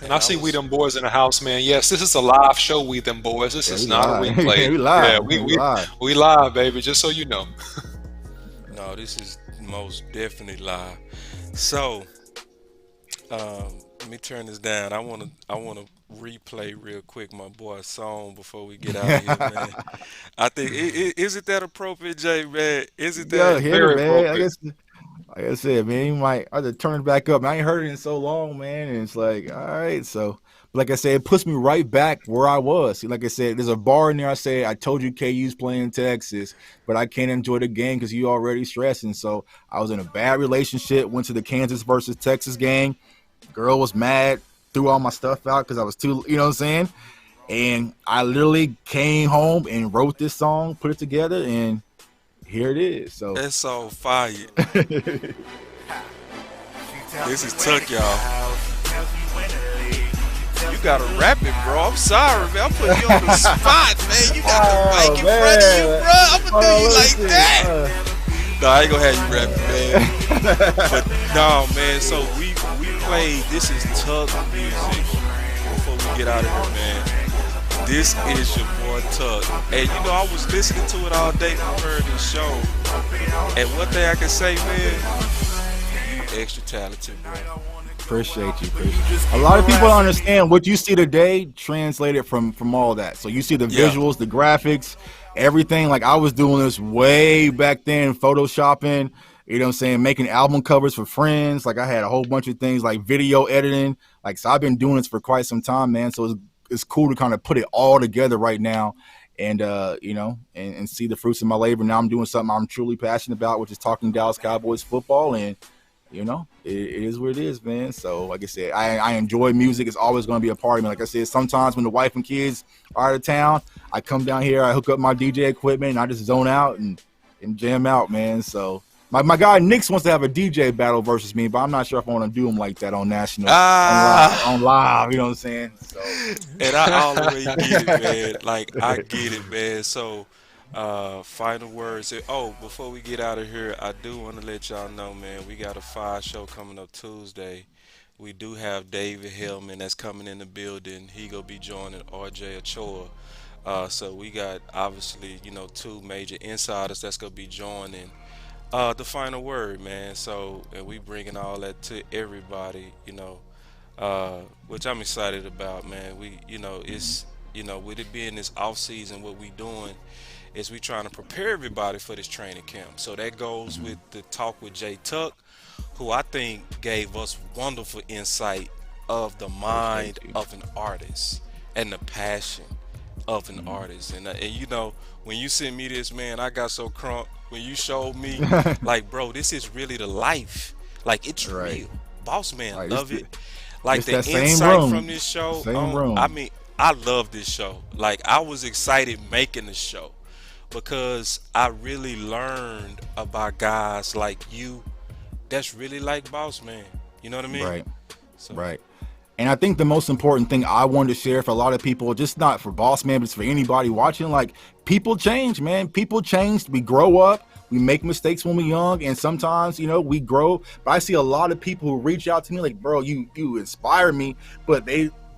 And I see we them boys in the house, man. Yes, this is a live show, we them boys. This is not a replay. We live. Yeah, we live, baby. Just so you know. No, this is most definitely live. So, let me turn this down. I wanna replay real quick my boy's song before we get out of here, man. I think is it that appropriate, Jay, man? Is it that very appropriate? Like I said, man, you might have to turn it back up. I ain't heard it in so long, man, and it's like, all right. So, like I said, it puts me right back where I was. Like I said, there's a bar in there. I say, I told you KU's playing Texas, but I can't enjoy the game because you already stressing. So I was in a bad relationship. Went to the Kansas versus Texas game. Girl was mad, threw all my stuff out because I was too, you know what I'm saying? And I literally came home and wrote this song, put it together, and here it is. So that's so fire. This is Tuck, y'all. You gotta rap it, bro. I'm sorry, man. I'm putting you on the spot, man. You got the mic in front of you, bro. I'm gonna do you like that. No, I ain't gonna have you rap it, man. But no, man. So we played. This is Tuck music. Before we get out of here, man. This is your boy Tuck. And I was listening to it all day preparing this show. And one thing I can say, man, you extra talented, bro. Appreciate you. A lot of people don't understand what you see today translated from all that. So you see the visuals, the graphics, everything. Like I was doing this way back then, photoshopping, you know what I'm saying, making album covers for friends. Like I had a whole bunch of things like video editing. Like, so I've been doing this for quite some time, man. So it's cool to kind of put it all together right now and, and see the fruits of my labor. Now I'm doing something I'm truly passionate about, which is talking Dallas Cowboys football. And, it is what it is, man. So, like I said, I enjoy music. It's always going to be a part of me. Like I said, sometimes when the wife and kids are out of town, I come down here, I hook up my DJ equipment, and I just zone out and jam out, man. So, my guy Nix wants to have a DJ battle versus me, but I'm not sure if I want to do him like that on national, on live. You know what I'm saying? So. And I always get it, man. Like, I get it, man. So, final words. Before we get out of here, I do want to let y'all know, man, we got a 5 show coming up Tuesday. We do have David Hillman that's coming in the building. He gonna be joining RJ Ochoa. So we got obviously 2 major insiders that's gonna be joining the final word, man. So and we bringing all that to everybody, which I'm excited about, man. We it's with it being this off season, what we doing is we trying to prepare everybody for this training camp. So that goes with the talk with Jay Tuck, who I think gave us wonderful insight of the mind of an artist and the passion of an artist. And when you sent me this, man, I got so crunk when you showed me, like, bro, this is really the life. Like, it's real. Boss man, love it. Like the insight from this show, I mean, I love this show. Like, I was excited making the show because I really learned about guys like you that's really like Boss Man. You know what I mean? Right. So Right. And I think the most important thing I wanted to share for a lot of people, just not for Boss Man, but it's for anybody watching, like, people change, man. People change. We grow up. We make mistakes when we're young, and sometimes, we grow. But I see a lot of people who reach out to me like, bro, you inspire me. But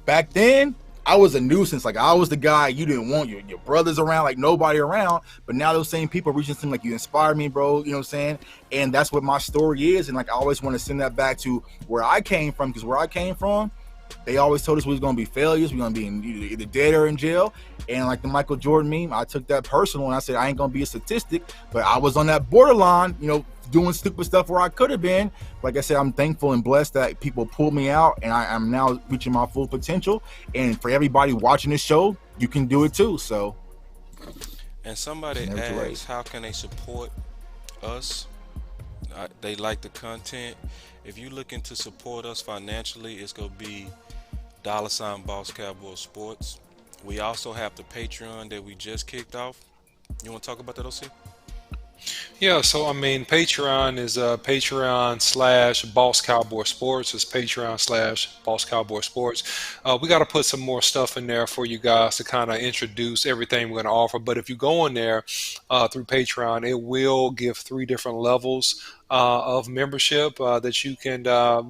back then, I was a nuisance. Like, I was the guy you didn't want your brothers around, like nobody around. But now those same people reaching to me like, you inspire me, bro. You know what I'm saying? And that's what my story is. And like, I always want to send that back to where I came from, because where I came from, they always told us we was going to be failures. We're going to be either dead or in jail. And like the Michael Jordan meme, I took that personal and I said, I ain't going to be a statistic, but I was on that borderline, doing stupid stuff where I could have been. Like I said, I'm thankful and blessed that people pulled me out, and I'm now reaching my full potential. And for everybody watching this show, you can do it too. So. And somebody asks, how can they support us? They like the content. If you're looking to support us financially, it's going to be $Boss Cowboy Sports. We also have the Patreon that we just kicked off. You want to talk about that, OC? Yeah, so I mean, Patreon is Patreon/Boss Cowboy Sports. It's Patreon/Boss Cowboy Sports. We got to put some more stuff in there for you guys to kind of introduce everything we're going to offer. But if you go in there through Patreon, it will give 3 different levels of membership that you can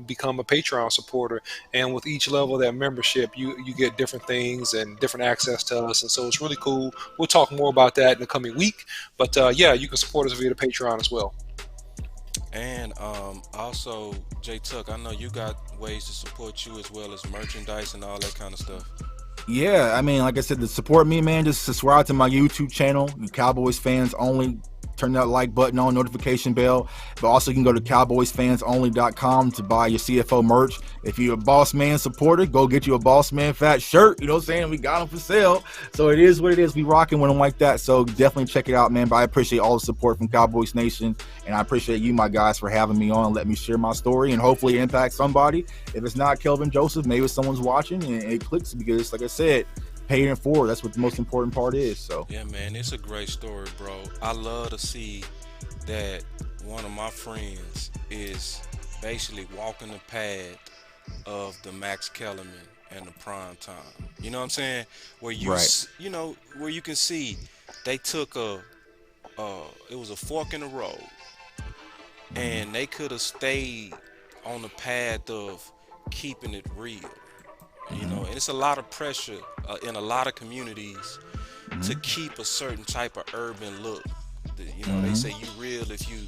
become a Patreon supporter. And with each level of that membership, you get different things and different access to us. And so it's really cool. We'll talk more about that in the coming week. But yeah, you can support us via the Patreon as well. And also, J Tuck, I know you got ways to support you as well as merchandise and all that kind of stuff. Yeah, I mean, like I said, to support me, man, just subscribe to my YouTube channel, Cowboys Fans Only. Turn that like button on, notification bell. But also, you can go to cowboysfansonly.com to buy your CFO merch. If you're a Boss Man supporter, go get you a Bossman Fat shirt. You know what I'm saying? We got them for sale. So it is what it is. We rocking with them like that. So definitely check it out, man. But I appreciate all the support from Cowboys Nation. And I appreciate you, my guys, for having me on and letting me share my story and hopefully impact somebody. If it's not Kelvin Joseph, maybe someone's watching and it clicks, because, like I said, paid it forward. That's what the most important part is. So yeah, man, it's a great story, bro. I love to see that one of my friends is basically walking the path of the Max Kellerman and the prime time. You know what I'm saying? Where you, where you can see they took it was a fork in the road, and they could have stayed on the path of keeping it real. And it's a lot of pressure in a lot of communities to keep a certain type of urban look. They say you real if you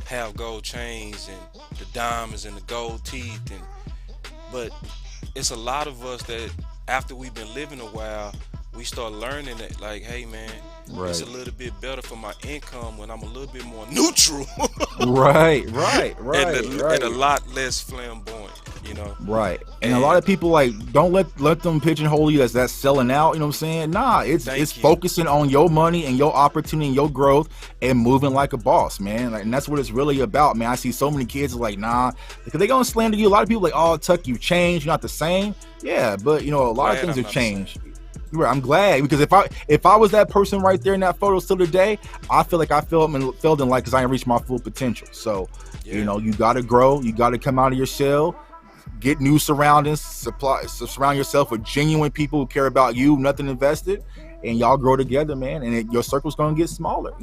have gold chains and the diamonds and the gold teeth, but it's a lot of us that after we've been living a while, we start learning that, like, hey man, it's a little bit better for my income when I'm a little bit more neutral. right. And a lot less flamboyant. Right. And a lot of people, like, don't let them pigeonhole you as that's selling out. You know what I'm saying? Nah, it's focusing on your money and your opportunity and your growth and moving like a boss, man. Like, and that's what it's really about, man. I see so many kids like, nah, because they gonna slander you. A lot of people like, oh, Tuck, you've changed. You're not the same. Yeah, but a lot of things have changed. I'm glad, because if I was that person right there in that photo still today, I feel like I felt in like, because I ain't reached my full potential. So, you got to grow. You got to come out of your shell. Get new surroundings, surround yourself with genuine people who care about you, nothing invested, and y'all grow together, man. And your circle's gonna get smaller.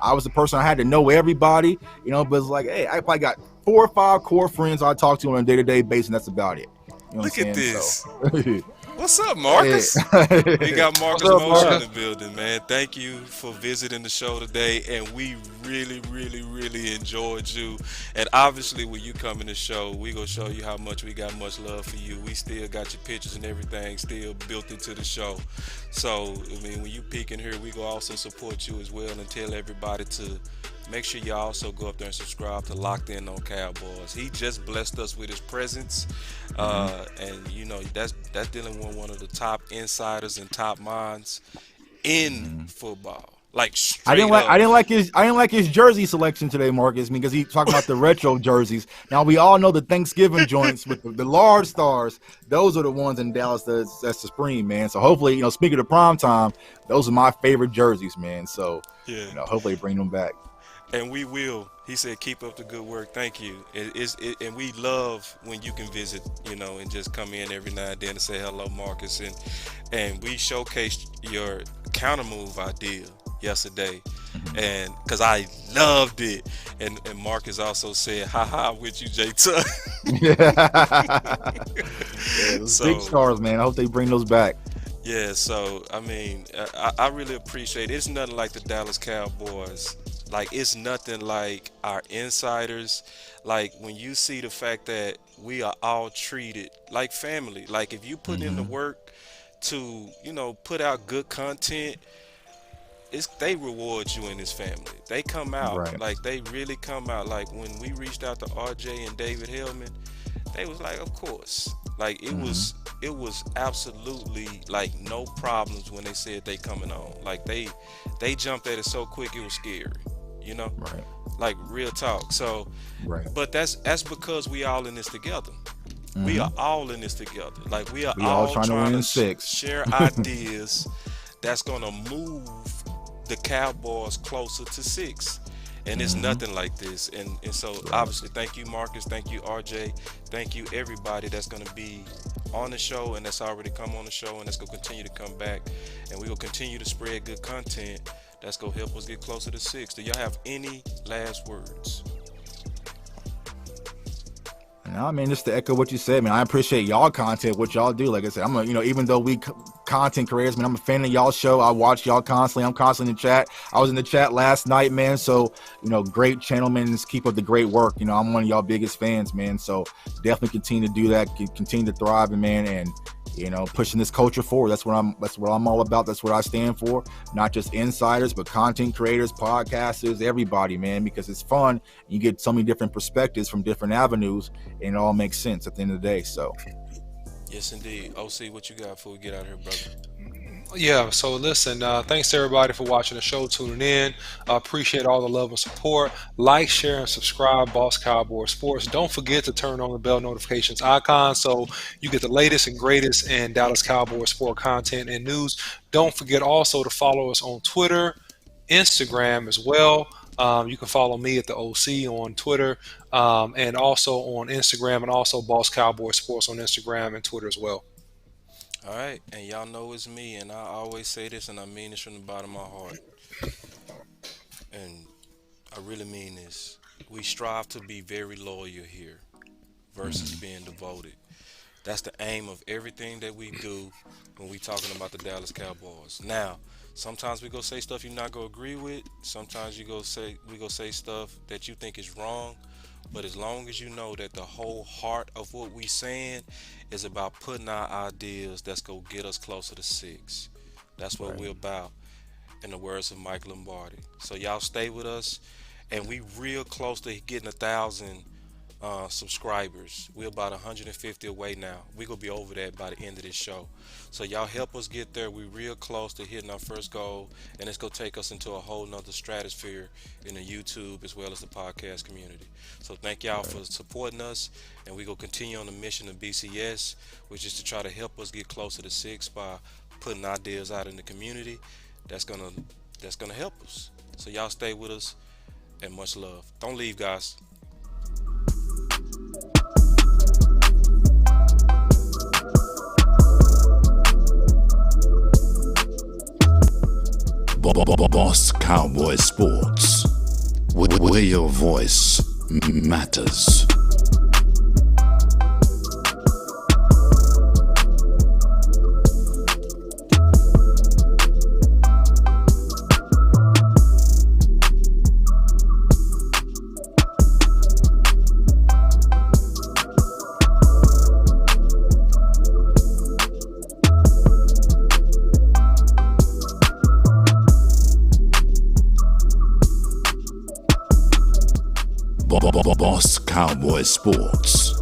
I was the person, I had to know everybody, but it's like, hey, I probably got 4 or 5 core friends I talk to on a day-to-day basis, and that's about it. Look at this. So. What's up, Marcus? Hey. We got Marcus Motion in the building, man. Thank you for visiting the show today, and we really, really, really enjoyed you. And obviously, when you come in the show, we gonna show you how much we got much love for you. We still got your pictures and everything still built into the show. So, I mean, when you peek in here, we gonna also support you as well and tell everybody to make sure you also go up there and subscribe to Locked In on Cowboys. He just blessed us with his presence, and that's dealing with one of the top insiders and top minds in football. Like I straight up. didn't like his jersey selection today, Marcus, because he talking about the retro jerseys. Now we all know the Thanksgiving joints with the large stars. Those are the ones in Dallas that's the supreme, man. So hopefully, speaking of prime time, those are my favorite jerseys, man. So Yeah. hopefully bring them back. And we will. He said, "Keep up the good work. Thank you." And we love when you can visit, and just come in every now and then and say hello, Marcus. And we showcased your counter move idea yesterday, and because I loved it. And Marcus also said, "Ha with you, J Tuck." Those big stars, man. I hope they bring those back. Yeah. So I mean, I really appreciate it. It's nothing like the Dallas Cowboys. Like, it's nothing like our insiders. Like, when you see the fact that we are all treated like family. Like, if you put in the work to, put out good content, they reward you in this family. They come out. Right. Like, they really come out. Like, when we reached out to RJ and David Hellman, they was like, of course. Like, it was absolutely, like, no problems when they said they coming on. Like, they jumped at it so quick it was scary. Right. Like, real talk. So, right. But that's because we all in this together. We are all in this together. Like, we are all trying to win 6. Share ideas that's gonna move the Cowboys closer to 6. And it's nothing like this. And so obviously, thank you, Marcus. Thank you, RJ. Thank you, everybody that's gonna be on the show and that's already come on the show and that's gonna continue to come back. And we will continue to spread good content that's gonna help us get closer to 6. Do y'all have any last words? No, I mean, just to echo what you said, man, I appreciate y'all content, what y'all do. Like I said, even though we content creators, man, I'm a fan of y'all show. I watch y'all constantly. I'm constantly in the chat. I was in the chat last night, man. So, great channel, man. Just keep up the great work. I'm one of y'all biggest fans, man. So definitely continue to do that. Continue to thrive, man. And, pushing this culture forward. That's what I'm all about. That's what I stand for. Not just insiders, but content creators, podcasters, everybody, man, because it's fun. You get so many different perspectives from different avenues, and it all makes sense at the end of the day. So, yes, indeed. OC, what you got before we get out of here, brother? Yeah, so listen, thanks to everybody for watching the show, tuning in. I appreciate all the love and support. Like, share, and subscribe, Boss Cowboy Sports. Don't forget to turn on the bell notifications icon so you get the latest and greatest in Dallas Cowboy sport content and news. Don't forget also to follow us on Twitter, Instagram as well. You can follow me at the OC on Twitter and also on Instagram, and also Boss Cowboy Sports on Instagram and Twitter as well. All right, and y'all know it's me, and I always say this, and I mean this from the bottom of my heart. And I really mean this. We strive to be very loyal here versus being devoted. That's the aim of everything that we do when we talking about the Dallas Cowboys. Now, sometimes we go say stuff you're not gonna agree with. Sometimes we go say stuff that you think is wrong. But as long as you know that the whole heart of what we saying is about putting our ideas that's gonna get us closer to 6. That's what we're about, in the words of Mike Lombardi. So y'all stay with us, and we real close to getting 1,000 subscribers. We're about 150 away now. We're gonna be over that by the end of this show. So y'all help us get there. We're real close to hitting our first goal, and it's gonna take us into a whole nother stratosphere in the YouTube as well as the podcast community. So thank y'all for supporting us, and we're gonna continue on the mission of BCS, which is to try to help us get closer to 6 by putting ideas out in the community that's gonna help us. So y'all stay with us, and much love. Don't leave, guys. Boss Cowboy Sports, where your voice matters. Boss Cowboy Sports.